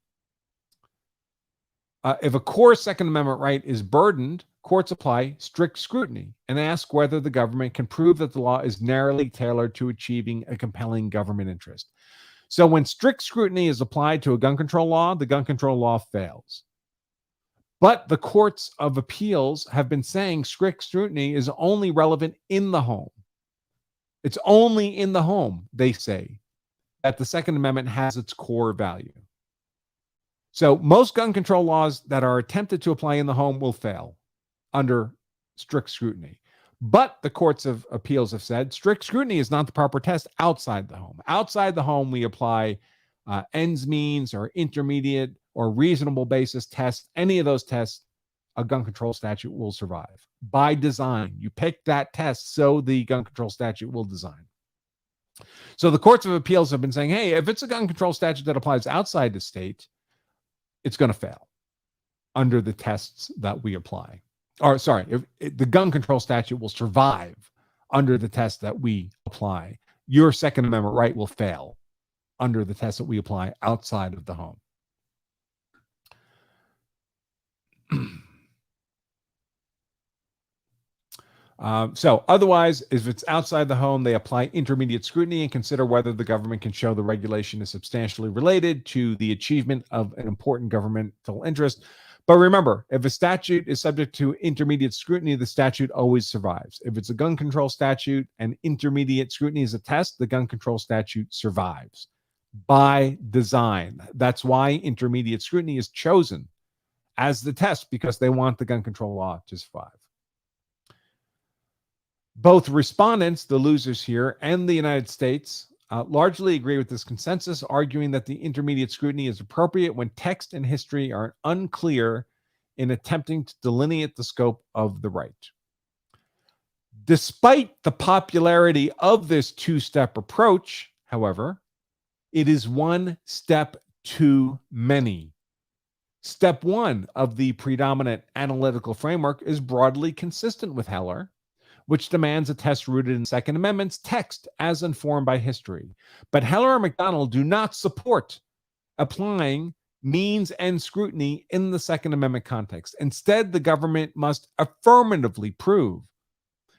If a core Second Amendment right is burdened, courts apply strict scrutiny and ask whether the government can prove that the law is narrowly tailored to achieving a compelling government interest. So when strict scrutiny is applied to a gun control law, the gun control law fails. But the courts of appeals have been saying strict scrutiny is only relevant in the home. It's only in the home, they say, that the Second Amendment has its core value. So most gun control laws that are attempted to apply in the home will fail under strict scrutiny. But the courts of appeals have said strict scrutiny is not the proper test outside the home. Outside the home, we apply ends means or intermediate or reasonable basis tests. Any of those tests, a gun control statute will survive by design. You pick that test so the gun control statute will design. So the courts of appeals have been saying, hey, if it's a gun control statute that applies outside the state, it's going to fail under the tests that we apply. Or sorry, if the gun control statute will survive under the test that we apply. Your Second Amendment right will fail under the test that we apply outside of the home. So otherwise, if it's outside the home, they apply intermediate scrutiny and consider whether the government can show the regulation is substantially related to the achievement of an important governmental interest. But remember, if a statute is subject to intermediate scrutiny, the statute always survives. If it's a gun control statute and intermediate scrutiny is a test, the gun control statute survives by design. That's why intermediate scrutiny is chosen as the test, because they want the gun control law to survive. Both respondents, the losers here, and the United States largely agree with this consensus, arguing that the intermediate scrutiny is appropriate when text and history are unclear in attempting to delineate the scope of the right. Despite the popularity of this two-step approach, however, it is one step too many. Step one of the predominant analytical framework is broadly consistent with Heller, which demands a test rooted in Second Amendment's text as informed by history. But Heller and Mcdonald do not support applying means and scrutiny in the Second Amendment context. Instead, the government must affirmatively prove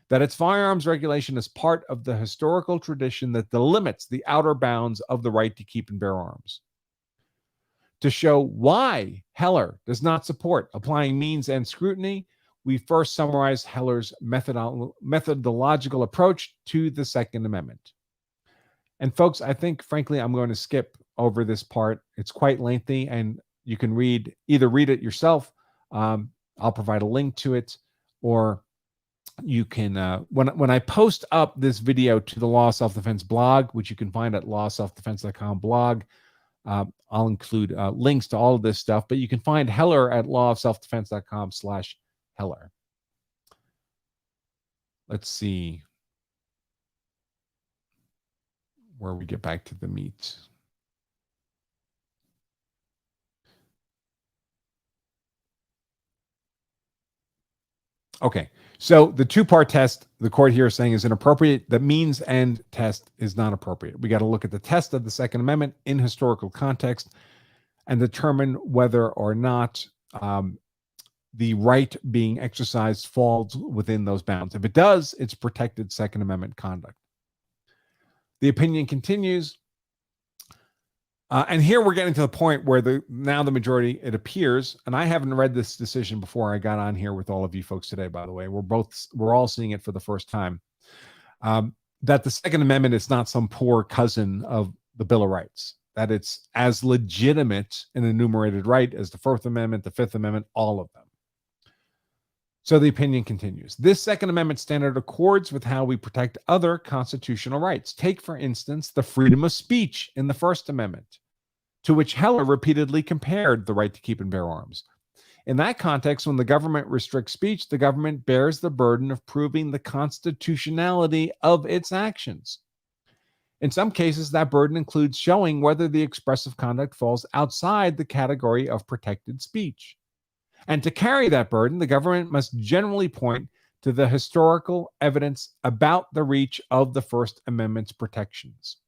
that its firearms regulation is part of the historical tradition that delimits the outer bounds of the right to keep and bear arms. To show why Heller does not support applying means and scrutiny, we first summarize Heller's methodological approach to the Second Amendment. And folks, I think, frankly, I'm going to skip over this part. It's quite lengthy, and you can either read it yourself. I'll provide a link to it, or you can, when I post up this video to the Law Self-Defense blog, which you can find at lawselfdefense.com blog, I'll include links to all of this stuff, but you can find Heller at lawofselfdefense.com/Heller. Let's see where we get back to the meat. Okay, so the two-part test, the court here is saying is inappropriate. The means and test is not appropriate. We got to look at the test of the Second Amendment in historical context and determine whether or not the right being exercised falls within those bounds. If it does, it's protected Second Amendment conduct. The opinion continues. And here we're getting to the point where now the majority, it appears, and I haven't read this decision before I got on here with all of you folks today, by the way. We're all seeing it for the first time. That the Second Amendment is not some poor cousin of the Bill of Rights, that it's as legitimate an enumerated right as the Fourth Amendment, the Fifth Amendment, all of them. So the opinion continues. This Second Amendment standard accords with how we protect other constitutional rights. Take, for instance, the freedom of speech in the First Amendment, to which Heller repeatedly compared the right to keep and bear arms. In that context, when the government restricts speech, the government bears the burden of proving the constitutionality of its actions. In some cases, that burden includes showing whether the expressive conduct falls outside the category of protected speech. And to carry that burden, the government must generally point to the historical evidence about the reach of the First Amendment's protections.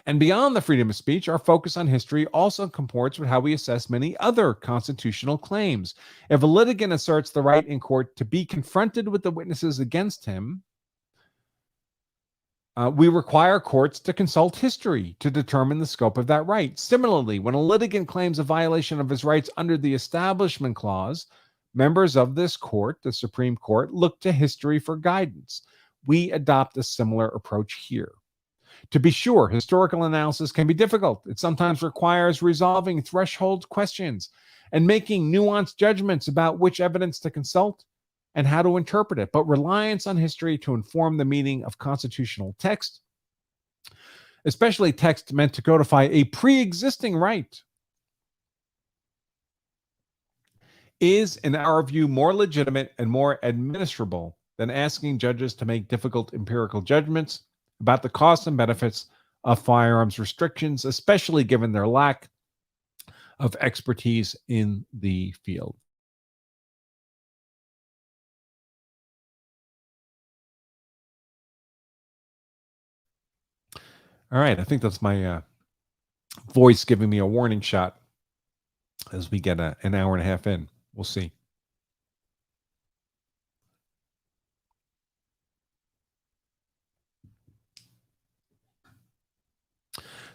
And beyond the freedom of speech, our focus on history also comports with how we assess many other constitutional claims. If a litigant asserts the right in court to be confronted with the witnesses against him, we require courts to consult history to determine the scope of that right. Similarly, when a litigant claims a violation of his rights under the Establishment Clause, members of this court, the Supreme Court, look to history for guidance. We adopt a similar approach here. To be sure, historical analysis can be difficult. It sometimes requires resolving threshold questions and making nuanced judgments about which evidence to consult and how to interpret it. But reliance on history to inform the meaning of constitutional text, especially text meant to codify a pre-existing right, is, in our view, more legitimate and more administrable than asking judges to make difficult empirical judgments about the costs and benefits of firearms restrictions, especially given their lack of expertise in the field. All right, I think that's my voice giving me a warning shot as we get an hour and a half in. We'll see.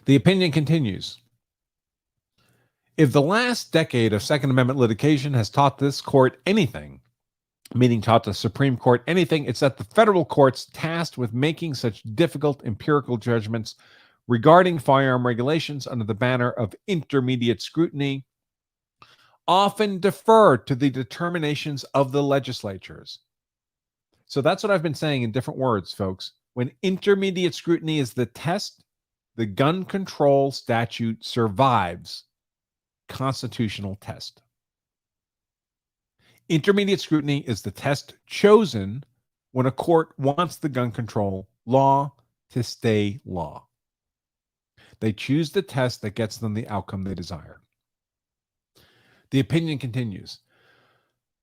The opinion continues. If the last decade of Second Amendment litigation has taught this court anything, meaning taught the Supreme Court anything, it's that the federal courts tasked with making such difficult empirical judgments regarding firearm regulations under the banner of intermediate scrutiny often defer to the determinations of the legislatures. So that's what I've been saying in different words, folks. When intermediate scrutiny is the test, the gun control statute survives constitutional test. Intermediate scrutiny is the test chosen when a court wants the gun control law to stay law. They choose the test that gets them the outcome they desire. The opinion continues.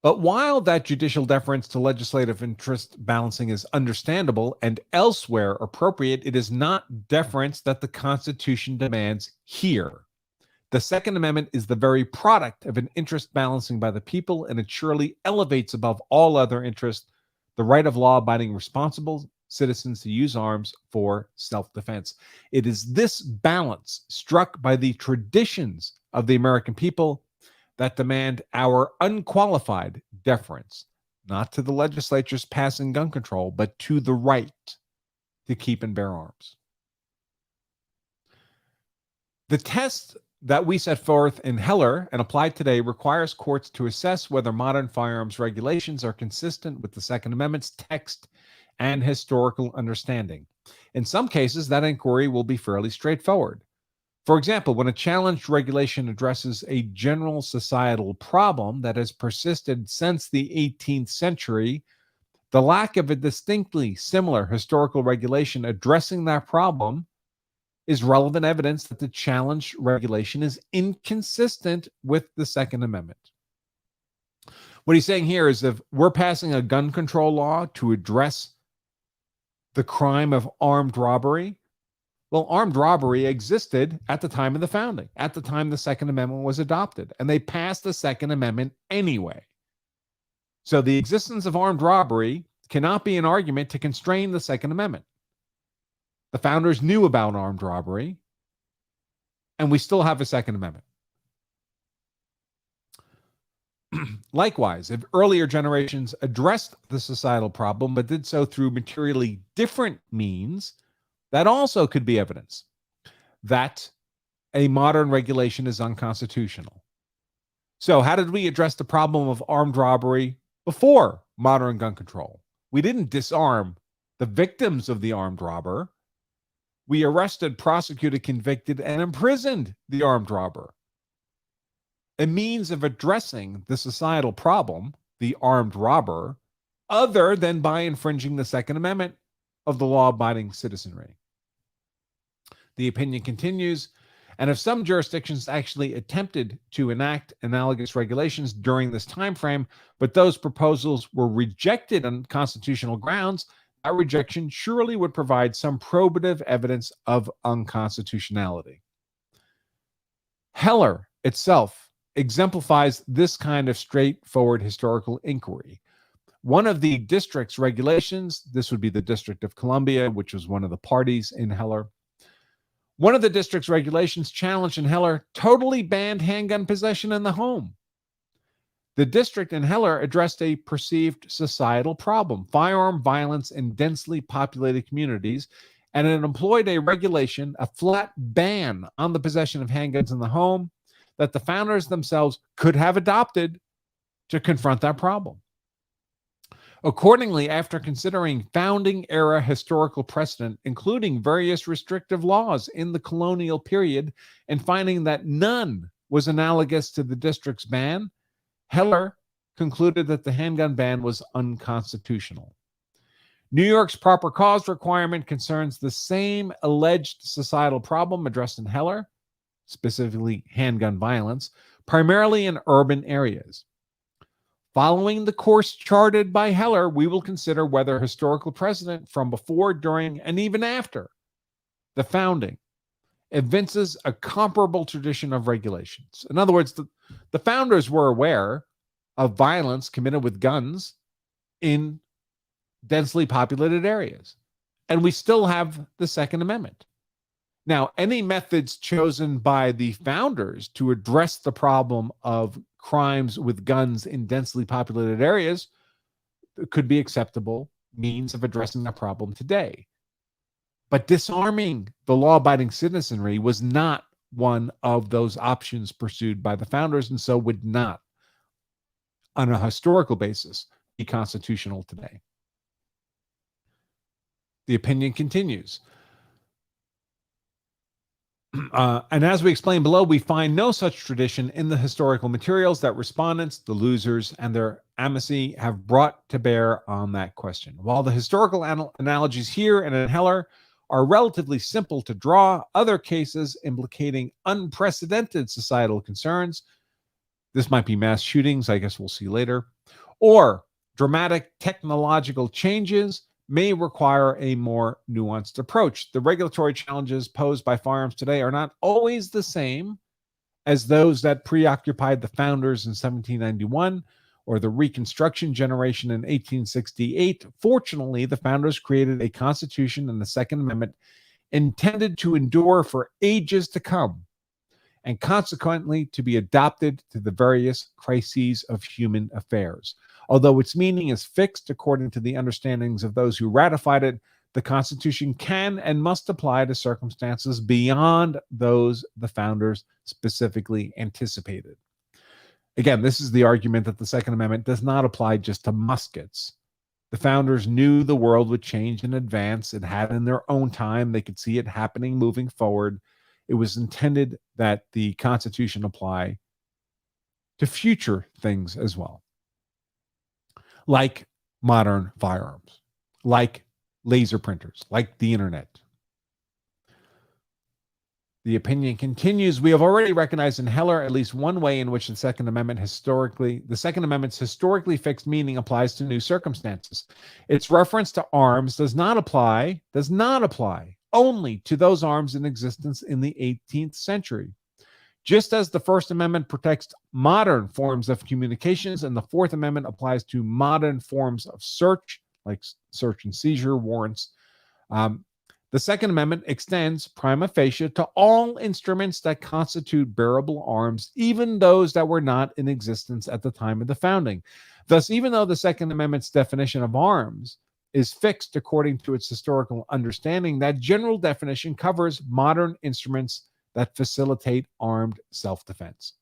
But while that judicial deference to legislative interest balancing is understandable and elsewhere appropriate, it is not deference that the Constitution demands here. The Second Amendment is the very product of an interest balancing by the people, and it surely elevates above all other interests the right of law-abiding citizens to use arms for self-defense. It is this balance struck by the traditions of the American people that demand our unqualified deference, not to the legislatures passing gun control, but to the right to keep and bear arms. The test that we set forth in Heller and applied today requires courts to assess whether modern firearms regulations are consistent with the Second Amendment's text and historical understanding. In some cases, that inquiry will be fairly straightforward. For example, when a challenged regulation addresses a general societal problem that has persisted since the 18th century, the lack of a distinctly similar historical regulation addressing that problem is relevant evidence that the challenged regulation is inconsistent with the Second Amendment. What he's saying here is if we're passing a gun control law to address the crime of armed robbery, well, armed robbery existed at the time of the founding, at the time the Second Amendment was adopted, and they passed the Second Amendment anyway. So the existence of armed robbery cannot be an argument to constrain the Second Amendment. The founders knew about armed robbery, and we still have a Second Amendment. Likewise, if earlier generations addressed the societal problem but did so through materially different means, that also could be evidence that a modern regulation is unconstitutional. So how did we address the problem of armed robbery before modern gun control? We didn't disarm the victims of the armed robber. We arrested, prosecuted, convicted, and imprisoned the armed robber. A means of addressing the societal problem, the armed robber, other than by infringing the Second Amendment of the law-abiding citizenry. The opinion continues, and if some jurisdictions actually attempted to enact analogous regulations during this time frame, but those proposals were rejected on constitutional grounds, that rejection surely would provide some probative evidence of unconstitutionality. Heller itself exemplifies this kind of straightforward historical inquiry. One of the district's regulations, this would be the District of Columbia, which was one of the parties in Heller. One of the district's regulations challenged in Heller totally banned handgun possession in the home. The district in Heller addressed a perceived societal problem, firearm violence in densely populated communities, and it employed a regulation, a flat ban on the possession of handguns in the home that the founders themselves could have adopted to confront that problem. Accordingly, after considering founding-era historical precedent, including various restrictive laws in the colonial period, and finding that none was analogous to the district's ban, Heller concluded that the handgun ban was unconstitutional. New York's proper cause requirement concerns the same alleged societal problem addressed in Heller, specifically handgun violence, primarily in urban areas. Following the course charted by Heller, we will consider whether historical precedent from before, during, and even after the founding evinces a comparable tradition of regulations. In other words, the founders were aware of violence committed with guns in densely populated areas, and we still have the Second Amendment. Now, any methods chosen by the founders to address the problem of crimes with guns in densely populated areas could be acceptable means of addressing that problem today. But disarming the law-abiding citizenry was not one of those options pursued by the founders, and so would not, on a historical basis, be constitutional today. The opinion continues. And as we explained below, we find no such tradition in the historical materials that respondents, the losers, and their amici have brought to bear on that question. While the historical analogies here and in Heller are relatively simple to draw, other cases implicating unprecedented societal concerns, this might be mass shootings, I guess we'll see later, or dramatic technological changes, may require a more nuanced approach. The regulatory challenges posed by firearms today are not always the same as those that preoccupied the founders in 1791 or the Reconstruction generation in 1868, fortunately, the founders created a Constitution and the Second Amendment intended to endure for ages to come, and consequently to be adapted to the various crises of human affairs. Although its meaning is fixed according to the understandings of those who ratified it, the Constitution can and must apply to circumstances beyond those the founders specifically anticipated. Again, this is the argument that the Second Amendment does not apply just to muskets. The founders knew the world would change in advance. It had in their own time. They could see it happening moving forward. It was intended that the Constitution apply to future things as well, like modern firearms, like laser printers, like the internet. The opinion continues, we have already recognized in Heller at least one way in which the Second Amendment's historically fixed meaning applies to new circumstances. Its reference to arms does not apply only to those arms in existence in the 18th century. Just as the First Amendment protects modern forms of communications and the Fourth Amendment applies to modern forms of search, like search and seizure warrants, the Second Amendment extends prima facie to all instruments that constitute bearable arms, even those that were not in existence at the time of the founding. Thus, even though the Second Amendment's definition of arms is fixed according to its historical understanding, that general definition covers modern instruments that facilitate armed self-defense.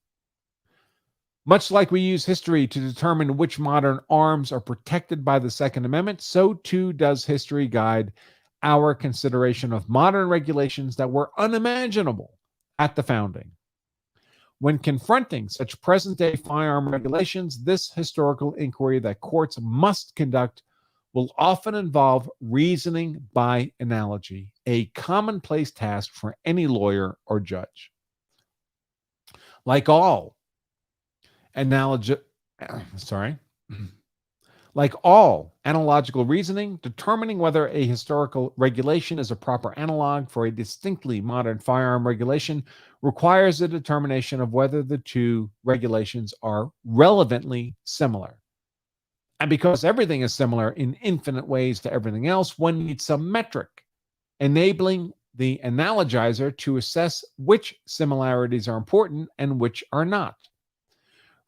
Much like we use history to determine which modern arms are protected by the Second Amendment, so too does history guide our consideration of modern regulations that were unimaginable at the founding. When confronting such present-day firearm regulations, this historical inquiry that courts must conduct will often involve reasoning by analogy, a commonplace task for any lawyer or judge. Like all analogical reasoning, determining whether a historical regulation is a proper analog for a distinctly modern firearm regulation requires a determination of whether the two regulations are relevantly similar. And because everything is similar in infinite ways to everything else, one needs some metric, enabling the analogizer to assess which similarities are important and which are not.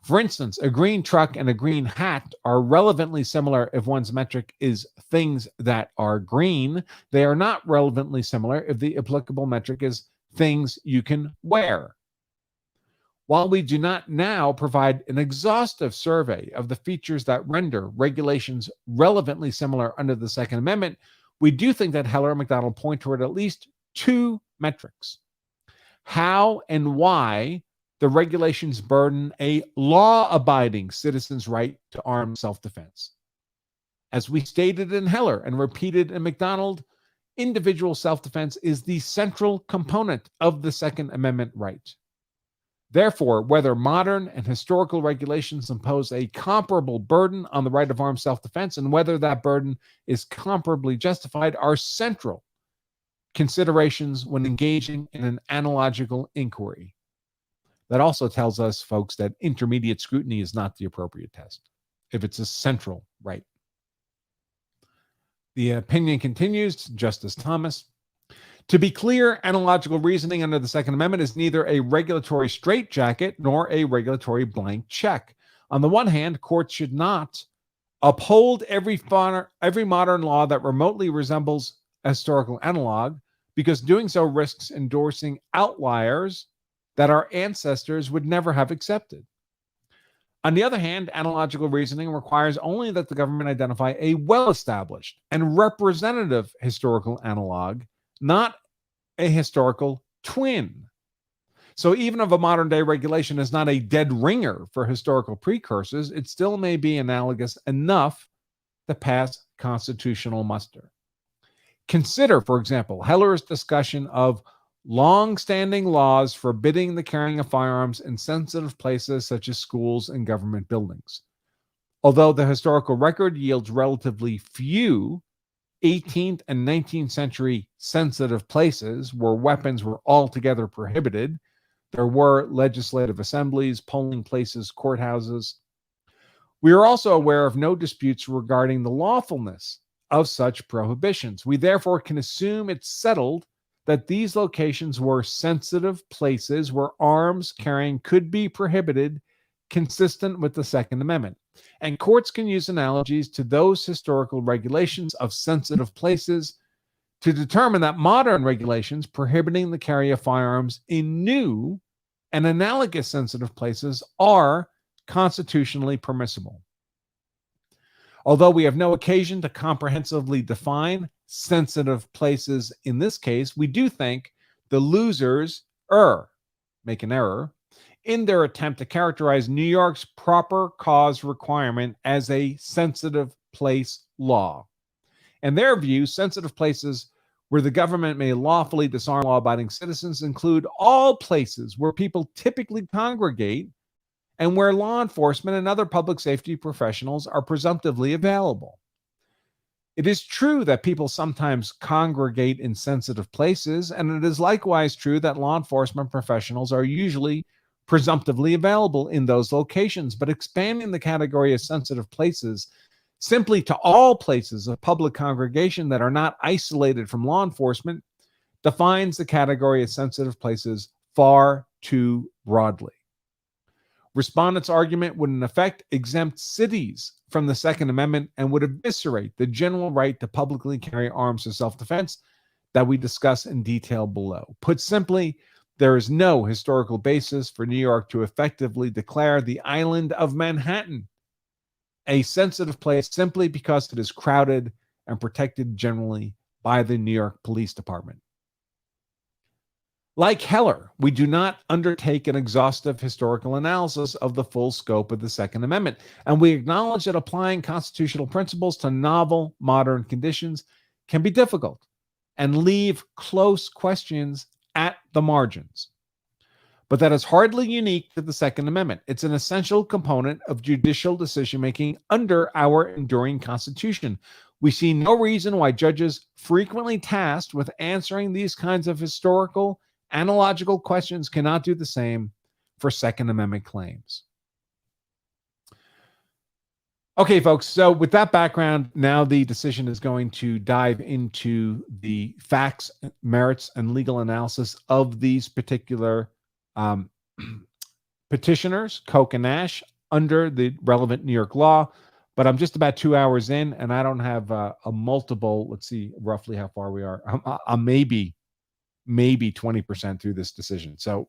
For instance, a green truck and a green hat are relevantly similar if one's metric is things that are green. They are not relevantly similar if the applicable metric is things you can wear. While we do not now provide an exhaustive survey of the features that render regulations relevantly similar under the Second Amendment, we do think that Heller and Mcdonald point toward at least two metrics: how and why the regulations burden a law-abiding citizen's right to armed self-defense. As we stated in Heller and repeated in Mcdonald, individual self-defense is the central component of the Second Amendment right. Therefore, whether modern and historical regulations impose a comparable burden on the right of armed self-defense and whether that burden is comparably justified are central considerations when engaging in an analogical inquiry. That also tells us, folks, that intermediate scrutiny is not the appropriate test if it's a central right. The opinion continues, Justice Thomas. To be clear, analogical reasoning under the Second Amendment is neither a regulatory straitjacket nor a regulatory blank check. On the one hand, courts should not uphold every modern law that remotely resembles a historical analog, because doing so risks endorsing outliers that our ancestors would never have accepted. On the other hand, analogical reasoning requires only that the government identify a well-established and representative historical analog, not a historical twin. So even if a modern-day regulation is not a dead ringer for historical precursors, it still may be analogous enough to pass constitutional muster. Consider, for example, Heller's discussion of long-standing laws forbidding the carrying of firearms in sensitive places such as schools and government buildings. Although the historical record yields relatively few 18th and 19th century sensitive places where weapons were altogether prohibited, there were legislative assemblies, polling places, courthouses. We are also aware of no disputes regarding the lawfulness of such prohibitions. We therefore can assume it's settled that these locations were sensitive places where arms carrying could be prohibited, consistent with the Second Amendment. And courts can use analogies to those historical regulations of sensitive places to determine that modern regulations prohibiting the carry of firearms in new and analogous sensitive places are constitutionally permissible. Although we have no occasion to comprehensively define sensitive places in this case, we do think the losers make an error in their attempt to characterize New York's proper cause requirement as a sensitive place law. In their view, sensitive places where the government may lawfully disarm law-abiding citizens include all places where people typically congregate and where law enforcement and other public safety professionals are presumptively available. It is true that people sometimes congregate in sensitive places, and it is likewise true that law enforcement professionals are usually presumptively available in those locations. But expanding the category of sensitive places simply to all places of public congregation that are not isolated from law enforcement defines the category of sensitive places far too broadly. Respondents' argument would in effect exempt cities from the Second Amendment and would eviscerate the general right to publicly carry arms for self-defense that we discuss in detail below. Put simply, there is no historical basis for New York to effectively declare the island of Manhattan a sensitive place simply because it is crowded and protected generally by the New York Police Department. Like Heller, we do not undertake an exhaustive historical analysis of the full scope of the Second Amendment, and we acknowledge that applying constitutional principles to novel modern conditions can be difficult and leave close questions at the margins. But that is hardly unique to the Second Amendment. It's an essential component of judicial decision-making under our enduring Constitution. We see no reason why judges frequently tasked with answering these kinds of historical analogical questions cannot do the same for Second Amendment claims. Okay, folks, so with that background, now the decision is going to dive into the facts, merits, and legal analysis of these particular petitioners, Koch and Nash, under the relevant New York law. But I'm just about 2 hours in, and I don't have a multiple. Let's see roughly how far we are. I'm maybe 20% through this decision. So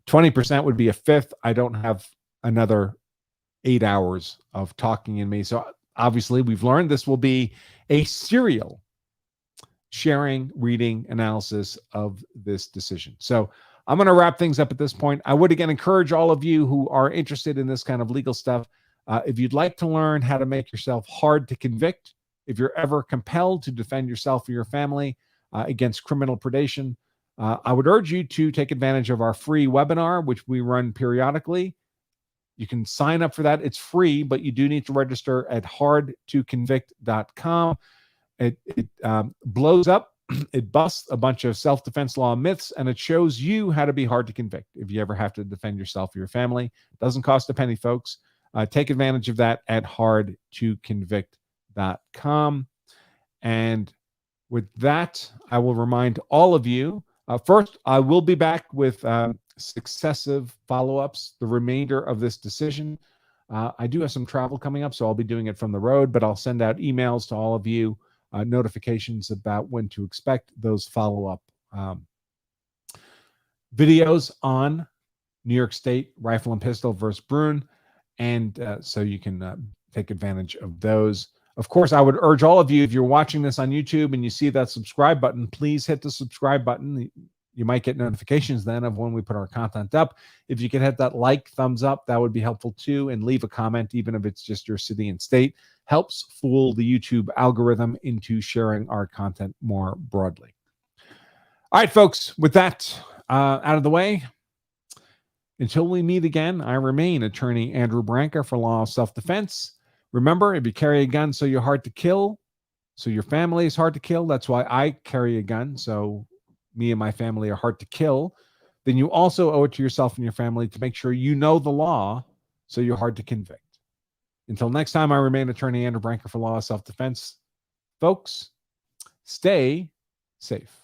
20% would be a fifth. I don't have another 8 hours of talking in me. So obviously we've learned this will be a serial sharing, reading, analysis of this decision. So I'm going to wrap things up at this point. I would again encourage all of you who are interested in this kind of legal stuff, if you'd like to learn how to make yourself hard to convict, if you're ever compelled to defend yourself or your family against criminal predation, I would urge you to take advantage of our free webinar, which we run periodically. You can sign up for that. It's free, but you do need to register at hardtoconvict.com. It blows up. It busts a bunch of self-defense law myths, and it shows you how to be hard to convict if you ever have to defend yourself or your family. It doesn't cost a penny, folks. Take advantage of that at hardtoconvict.com. And with that, I will remind all of you, first, I will be back with successive follow-ups, the remainder of this decision. I do have some travel coming up, so I'll be doing it from the road, but I'll send out emails to all of you, notifications about when to expect those follow-up videos on New York State Rifle and Pistol versus Brune, and so you can take advantage of those. Of course, I would urge all of you, if you're watching this on YouTube and you see that subscribe button, please hit the subscribe button. You might get notifications then of when we put our content up. If you could hit that like, thumbs up, that would be helpful too. And leave a comment, even if it's just your city and state. Helps fool the YouTube algorithm into sharing our content more broadly. All right, folks, with that out of the way, until we meet again, I remain Attorney Andrew Branca for Law of Self-Defense. Remember, if you carry a gun, so you're hard to kill, so your family is hard to kill. That's why I carry a gun, so me and my family are hard to kill. Then you also owe it to yourself and your family to make sure you know the law, so you're hard to convict. Until next time, I remain Attorney Andrew Branker for Law of Self-Defense. Folks, stay safe.